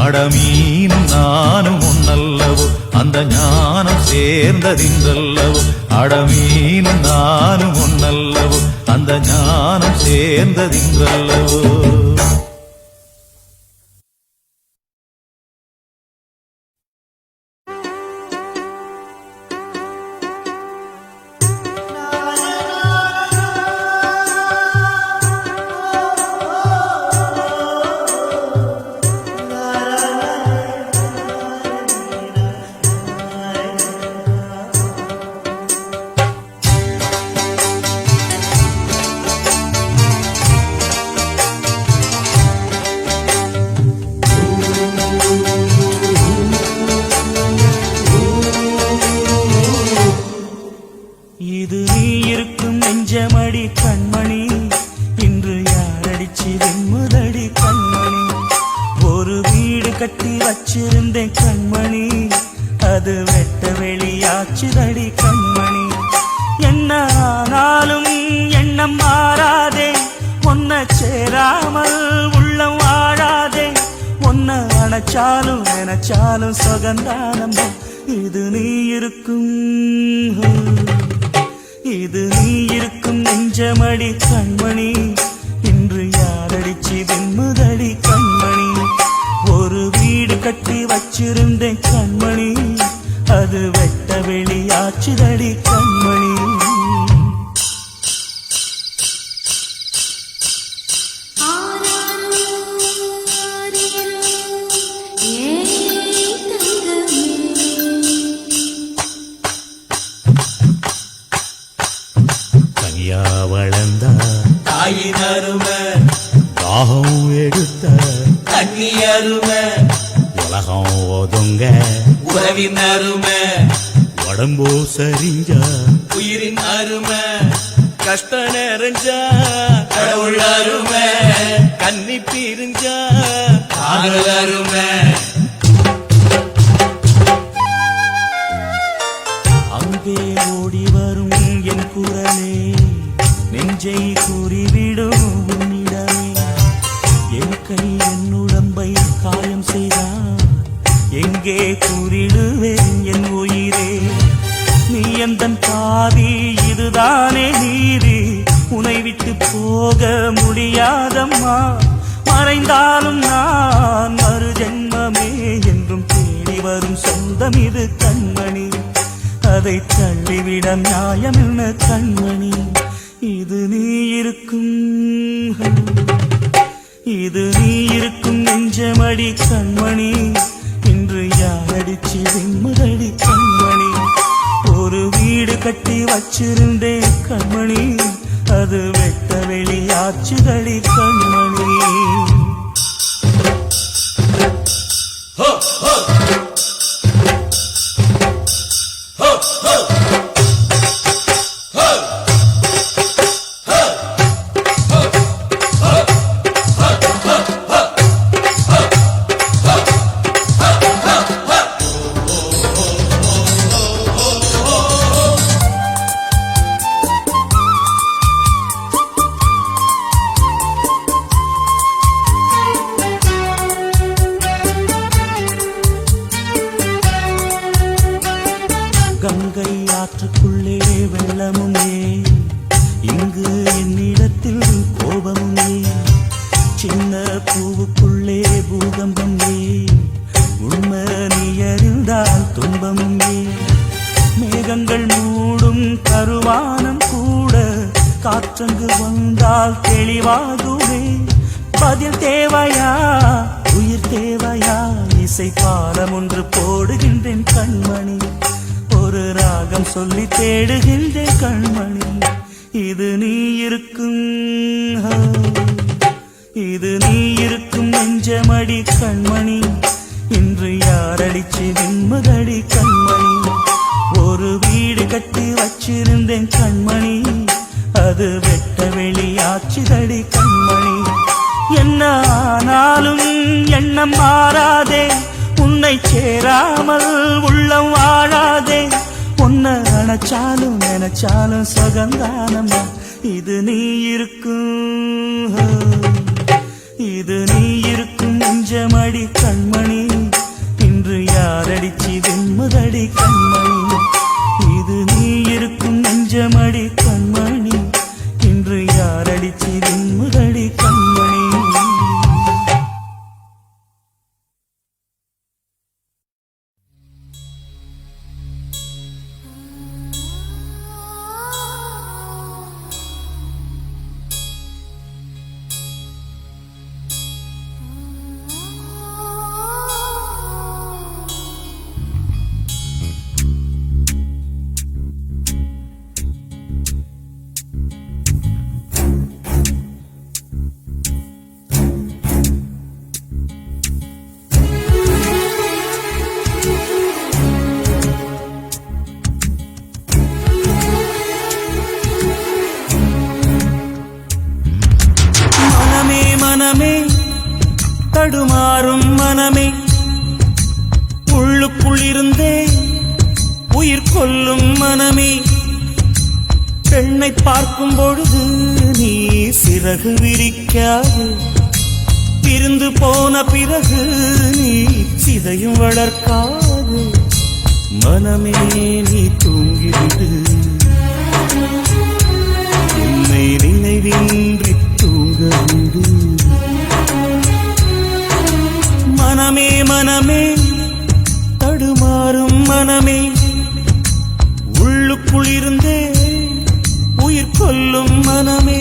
Speaker 3: அடமீனும் நானும் ஒன்னல்லவோ அந்த ஞானம் சேர்ந்ததின்றல்லவோ. அடமீனும் நானும் ஒன்னல்லவோ அந்த ஞானம் சேர்ந்ததின்றல்லவோ.
Speaker 1: கட்டி வச்சிருந்தேன் கண்மணி, அது வெட்ட வெளியாச்சுதடி கண்மணி. என்ன ஆனாலும் எண்ணம் மாறாதே, ஒன்ன சேராமல் உள்ளம் வாழாதே. ஒன்ன அணைச்சாலும் நினைச்சாலும் சுகந்தானம்மா. இது நீ இருக்கும், இது நீ இருக்கும் நெஞ்சமடி கண்மணி. இன்று யாரடிச்சு வெண்முதடி கண்மணி. ஒரு வீடு கட்டி வச்சிருந்தேன் கண்மணி, அது வெட்ட வெளியாச்சுதடி கண்மணி.
Speaker 3: தனியா வளர்ந்த
Speaker 1: தாயின் அருமை,
Speaker 3: தாகம் எடுத்த
Speaker 1: தண்ணி அருமை,
Speaker 3: உலகம் ஒதுங்க
Speaker 1: உறவின் அருமை,
Speaker 3: உடம்போ சரிஞ்ச
Speaker 1: உயிரின் அருமை, கஷ்ட நிறைஞ்சா கடவுள் அருமை, கன்னி பிரிஞ்சா காதல் அருமை. அங்கே ஓடி வரும் என் குரலே, நெஞ்சை கூறிவிடும் உன்னிடமே. என் கை என் உடம்பை காயம் செய்தான், எங்கே கூறிடுவேன் என் உயிரே. நீ எந்தன் பாதி, இதுதானே நீதி, உன்னை விட்டு போக முடியாதம்மா. மறைந்தாலும் நான் மறு ஜென்மமே என்றும் தேடி வரும் சொந்தம் இது கண்மணி. அதை தள்ளிவிட நியாயம் என்ன கண்மணி. இது நீ இருக்கும் இது நீ இருக்கும் நெஞ்சமடி கண்மணி இன்று யாரடிச்சு வெண்முதடி கண்மணி ஒரு வீடு கட்டி வச்சிருந்தேன் கண்மணி அது வெட்ட வெளியாச்சுதடி கண்மணி கங்கை ஆற்றுக்குள்ளே வெள்ளமுமே இங்கு என்னிடத்தில் கோபமுமே சின்ன பூவுக்குள்ளே பூகம்பமே உண்மை நீ அறிந்தால் துன்பமுமே மேகங்கள் மூடும் கருவானம் கூட காற்றங்கு வந்தால் தெளிவாகுமே பதில் தேவையா உயிர் தேவையா இசை பாலம் ஒன்று போடுகின்றேன் கண்மணி ஒரு ராகம் சொல்லி தேடுகின்றேன் கண்மணி இது நீ இருக்கும் இது நீ இருக்கும் நெஞ்சமடி கண்மணி இன்று யாரடிச்சு வெண்முதடி கண்மணி ஒரு வீடு கட்டி வச்சிருந்தேன் கண்மணி அது வெட்ட வெளியாச்சுதடி கண்மணி என்ன ஆனாலும் எண்ணம் மாறாதே உன்னை சேராமல் உள்ளம் வாழாதே உன்னை நினைச்சாலும் நினைச்சாலும் சுகந்தானம்மா இது நீ இருக்கும் இது நீ இருக்கும் நெஞ்சமடி கண்மணி இன்று யாரடிச்சு வெண்முதடி கண்மணி இது நீ இருக்கும் நெஞ்சமடி கண்மணி இன்று யாரடிச்சு வெண்முதடி கண்மணி தடுமாறும் மனமே உள்ளுக்குள் இருந்தே உயிர் கொல்லும் மனமே பெண்ணை பார்க்கும் பொழுது நீ சிறகு விரிக்காது பிரிந்து போன பிறகு நீ சிதையும் வளர்க்காது மனமே நீ தூங்கிவிடு என்னை நினைவின்றி தூங்கவிடு மனமே மனமே தடுமாறும் மனமே உள்ளுக்குள் இருந்தே உயிர் கொல்லும் மனமே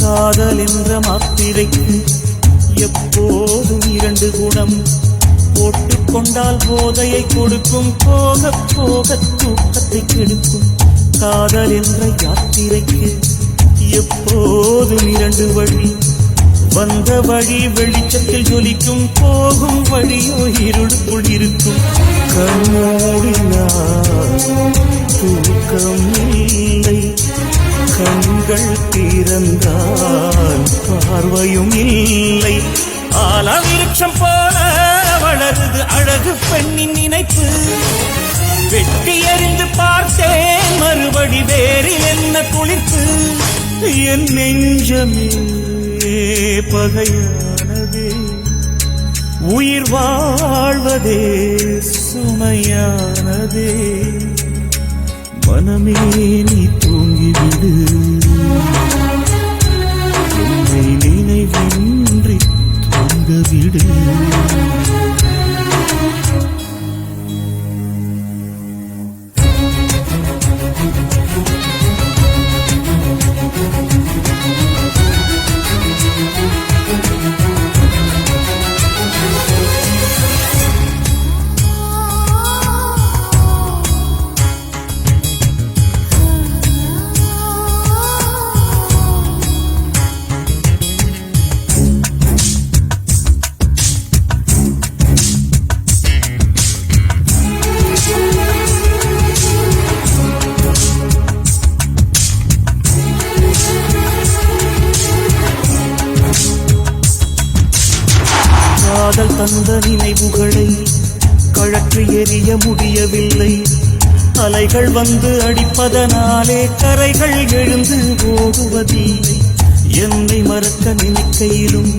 Speaker 1: காதல் என்ற மாத்திரைக்கு எப்போதும் இரண்டு குணம் போட்டுக்கொண்டால் போதையை கொடுக்கும் போக போக தூக்கத்தை கெடுக்கும் காதல் என்ற யாத்திரைக்கு எப்போதும் இரண்டு வழி வந்த வழி வெளிச்சத்தில் ஜொலிக்கும் போகும் வழியோ இருளுக்குள் இருக்கும் கண்மூடினால் தூக்கம் இல்லை கண்கள் திறந்தால் பார்வையும் இல்லை. ஆலவிருட்சம் போல வளருது அழகு பெண்ணின் நினைப்பு. வெட்டி எறிந்து பார்த்தேன் மறுபடி வேறில் என்ன குளிர்ப்பு. என் நெஞ்சமே பகையானதே, உயிர் வாழ்வதே சுமையானதே. மனமே நீ தூங்கிவிடு, என்னை நினைவின்றி தூங்கவிடு. காதல் தந்த நினைவுகளை கழற்றி எறிய முடியவில்லை. அலைகள் வந்து அடிப்பதனாலே கரைகள் எழுந்து ஓடுவதில்லை. என்னை மறக்க நினைக்கையிலும்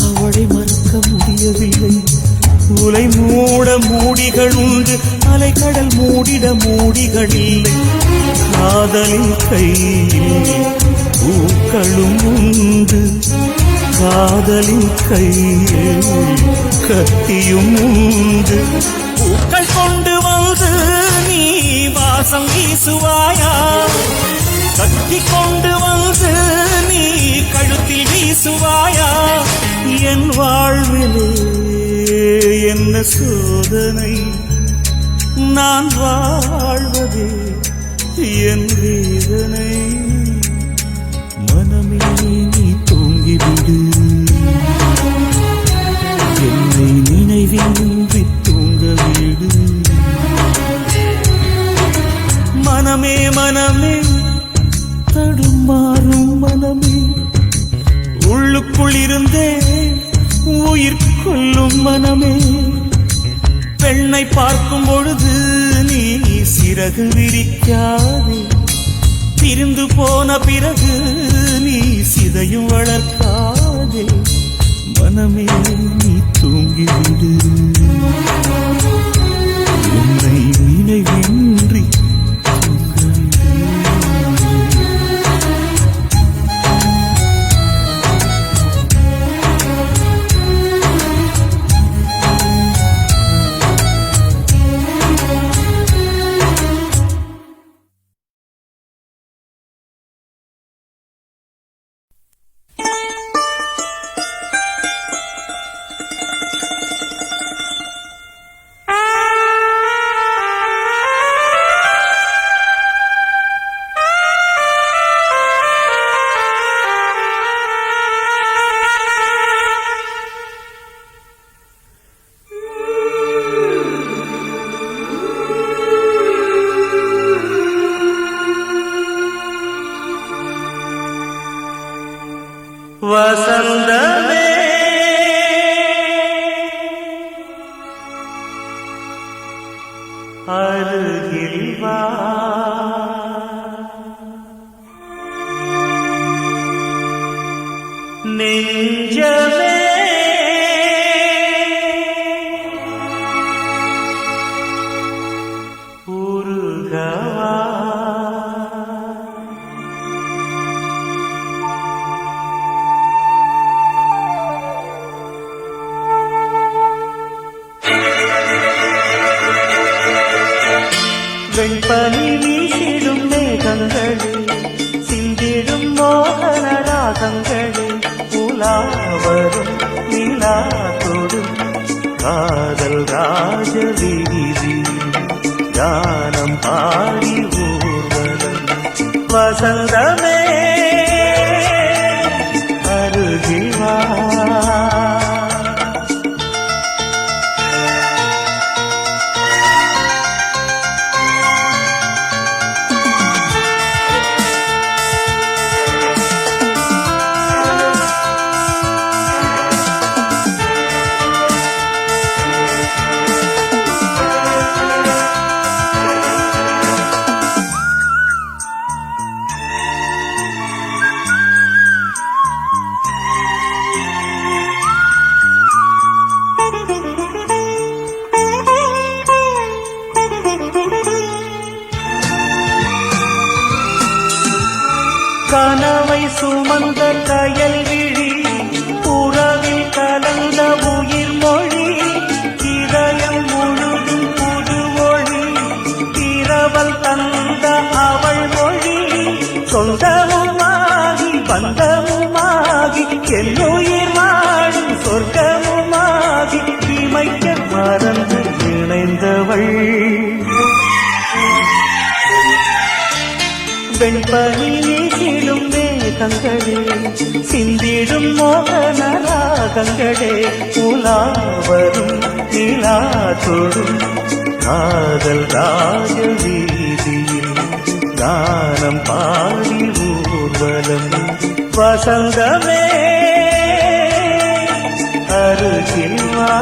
Speaker 1: அவளை மறக்க முடியவில்லை. உலை மூட மூடிகள் உண்டு, அலைக்கடல் மூடிட மூடிகள் இல்லை. காதலின் கையில் பூக்களும் உண்டு, காதலின் கையில் கத்தியும் உண்டு. பூக்கள் கொண்டு வந்து நீ வாசம் வீசுவாயா, கத்தி கொண்டு வந்து நீ கழுத்தில் வீசுவாயா. என் வாழ்விலே என்ன சோதனை, நான் வாழ்வதே என் வேதனை. மனமே நீ தூங்கிவிடு, என்னை நினைவின்றி தூங்கவிடு. மனமே மனமே தடுமாறும் மனமே, உள்ளுக்குள் இருந்தே உயிர் கொள்ளும் மனமே. பெண்ணை பார்க்கும் பொழுது நீ சிறகு விரிக்காதே, பிரிந்து போன பிறகு நீ சிதையும் வளர்க்காதே. மனமே நீ தூங்கிவிடு, என்னை நினைவின்றி தூங்கவிடு. வசந்தமே அருகில் வா, நெஞ்சமே உருகவா. வெண்பனி வீசிடும் மேகங்களே, சிந்திடும் மோகன ராகங்களே, உலாவரும் நிலா தொடும் காதல் ராஜ வீதி, கானம் பாடி ஊர்வலம். வசந்தமே அருகில் வா, வெண்பனி வீசிடும் மேகங்களே சிந்திடும் மோகன ராகங்களே உலாவரும் நிலா தொடும் காதல் ராஜ வீதியில் கானம் பாடி ஊர்வலம் வசந்தமே அருகில் வா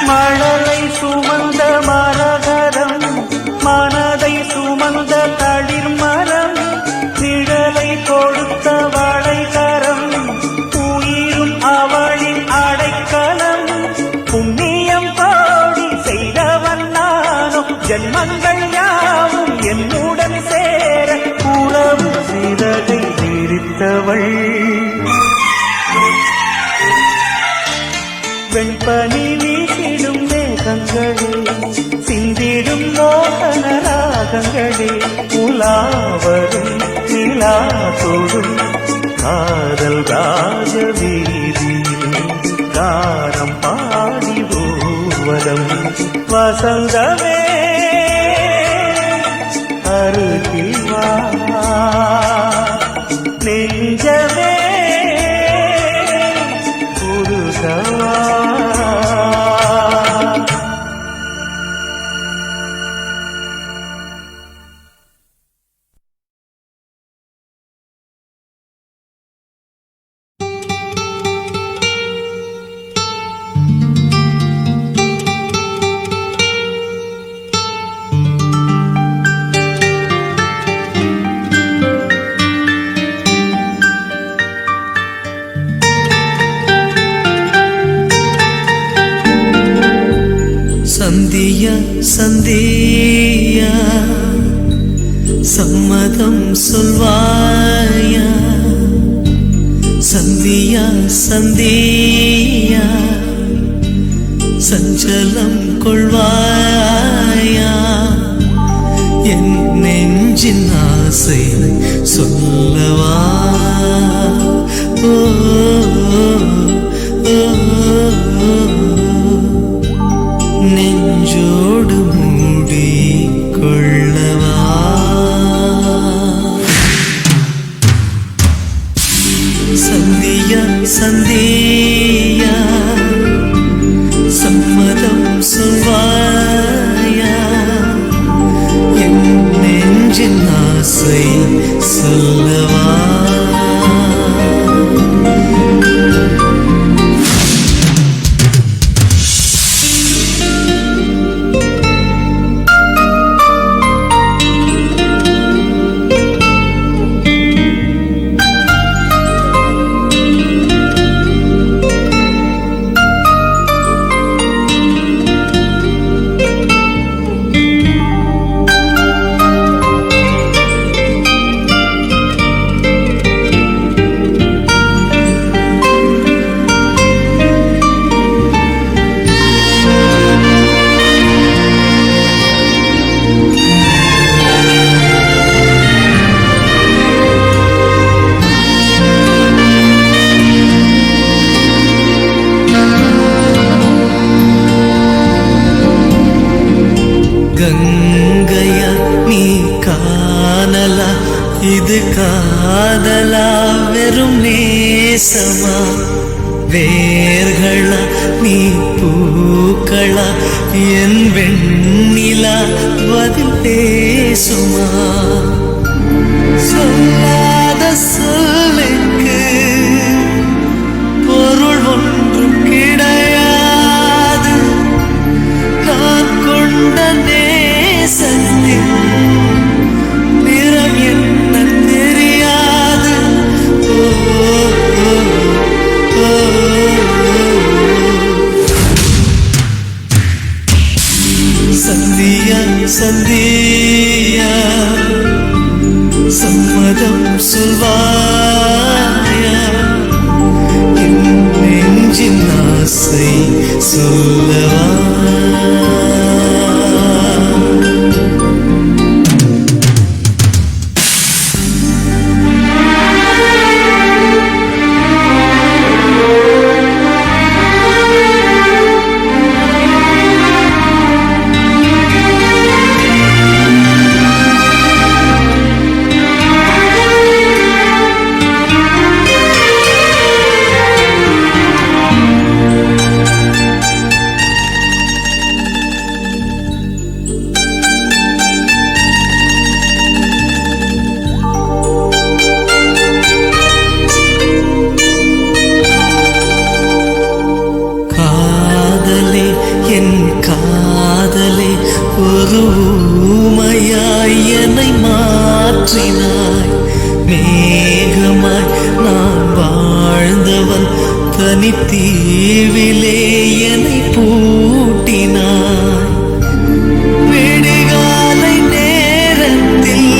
Speaker 1: மழலை சுமந்த மரகரம் மனதை சுமந்த தளிர் மரம் நிழலை கொடுத்த வளைகரம் உயிரும் அவளின் அடைக்கலம் புண்ணியம் பாடி செய்தவன் நானும் ஜென்மங்கள் யாவும் என்னுடன் சேர உறவு சிறகை விரித்தவள் வெண்பனி வீசிடும் மேகங்களே சிந்திடும் மோகன ராகங்களே உலாவரும் நிலா தொடும் காதல் ராஜ வீதியில் கானம் பாடி ஊர்வலம் வசந்தமே அருகில் வா நெஞ்சமே உருகவா
Speaker 2: சந்தியா சந்தியா சம்மதம் சொல்வாயா சந்தியா சந்தியா சஞ்சலம் கொள்வாயா என் நெஞ்சின் ஆசை சொல்லவா ஓ நெஞ்சோடு மூடி கொள்ளவா சந்தியா சந்தியா சம்மதம் சொல்வாயா என் நெஞ்சின் ஆசை சொல்லவா கங்கையா நீ காணலா இது காதலா வெறும் நேசமா வேர்களா நீ பூக்களா என் வெண்ணிலா பதில் பேசுமா சொல்லாத சொல்லுக்கு பொருள் ஒன்றும் கிடையாது நான் கொண்ட நேசத்தின் நிறம் என்ன தெரியாது ஓ, ஓ, ஓ. சந்தியா சம்மதம் சொல்வாயா என் நெஞ்சின் ஆசை சொல்லவா காதலே ஒரு ஊமையாய் என்னை மாற்றினாய் மேகமாய் நான் வாழ்ந்தவன் தனித்தீவிலே என்னை பூட்டினாய் விடிகாலை நேரத்தில்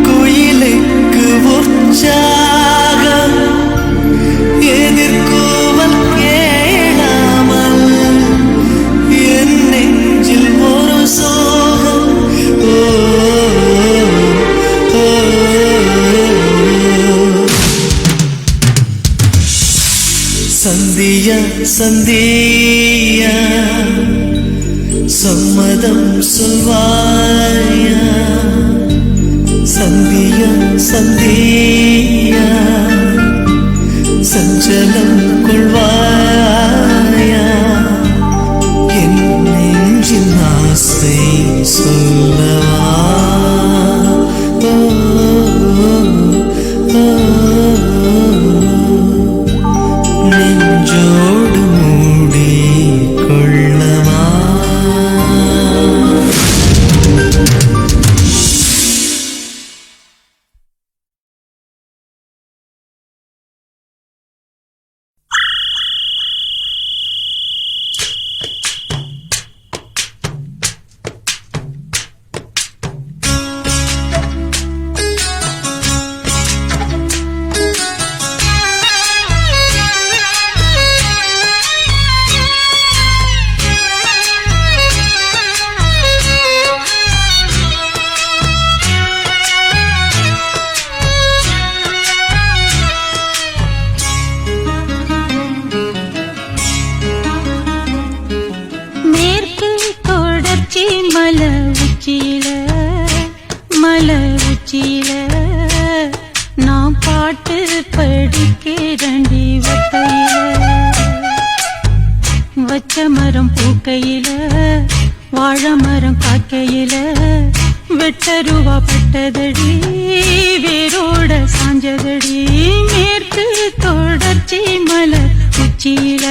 Speaker 2: குயிலுக்கு உற்சாகம் எதிர்கூவல் கேளாமல் என் நெஞ்சில் ஒரு சோகம் சந்தியா சந்தியா சம்மதம் சொல்வாயா சந்தியா சந்தியா சஞ்சலம் கொள்வாயா என் நெஞ்சின் ஆசை சொல்லவா நெஞ்சோடு மூடி கொள்ளவா
Speaker 4: உச்சியில நான் பாட்டு படிக்கிறண்டி ஒத்தையில வச்ச மரம் பூக்கையில வாழை மரம் காக்கையில வெட்டருவா பட்டதடி வேரோட சாஞ்சதடி மேற்கு தொடர்ச்சி மலை உச்சியில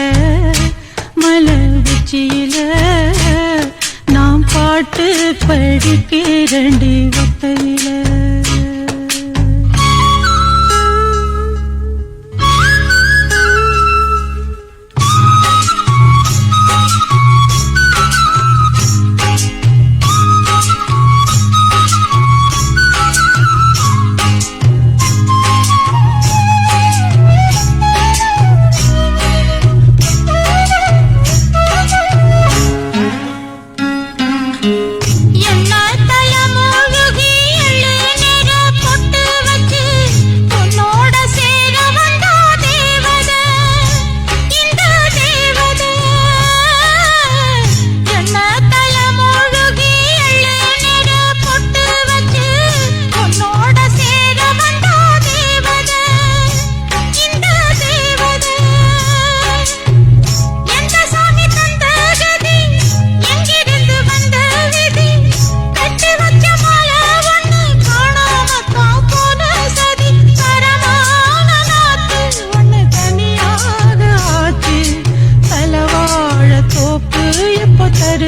Speaker 4: நாம் பாட்டு படிக்கிறண்டி ஒத்தையில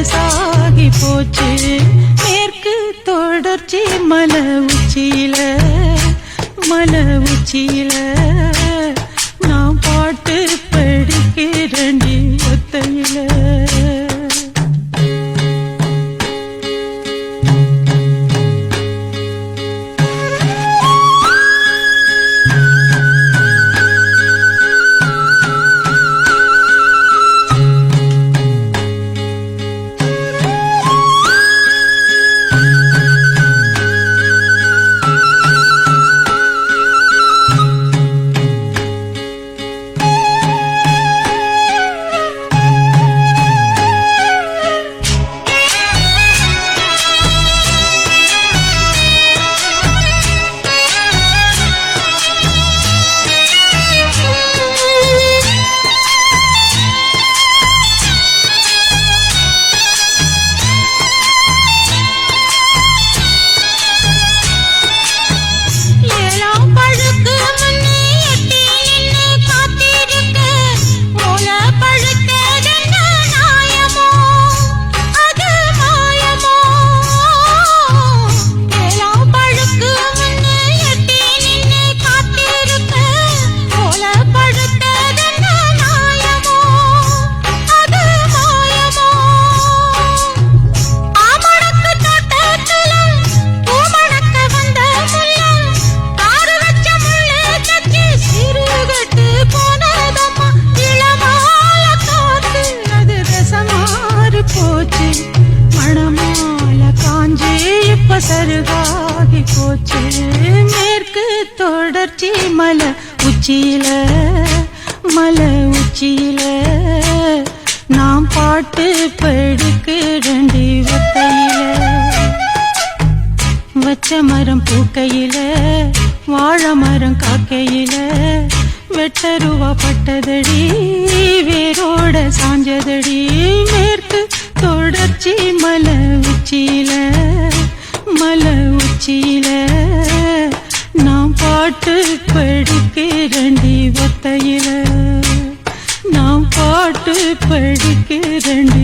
Speaker 4: சாகி போச்சு மேற்கு தொடர்ச்சி மலை உச்சியில நான் பாட்டு படிக்கிறண்டி ஒத்தையில சருகாகி போச்சு மேற்கு தொடர்ச்சி மலை உச்சியில மலை உச்சியில நாம் பாட்டு படிக்கிறண்டி ஒத்தையில வச்ச மரம் பூக்கையில வாழை மரம் காக்கையில வெட்டருவா பட்டதடி வேரோட சாஞ்சதடி மேற்கு தொடர்ச்சி மலை உச்சியில மலை உச்சியில நாம் பாட்டு படிக்கிறண்டி ஒத்தையில நாம் பாட்டு படிக்கிறண்டி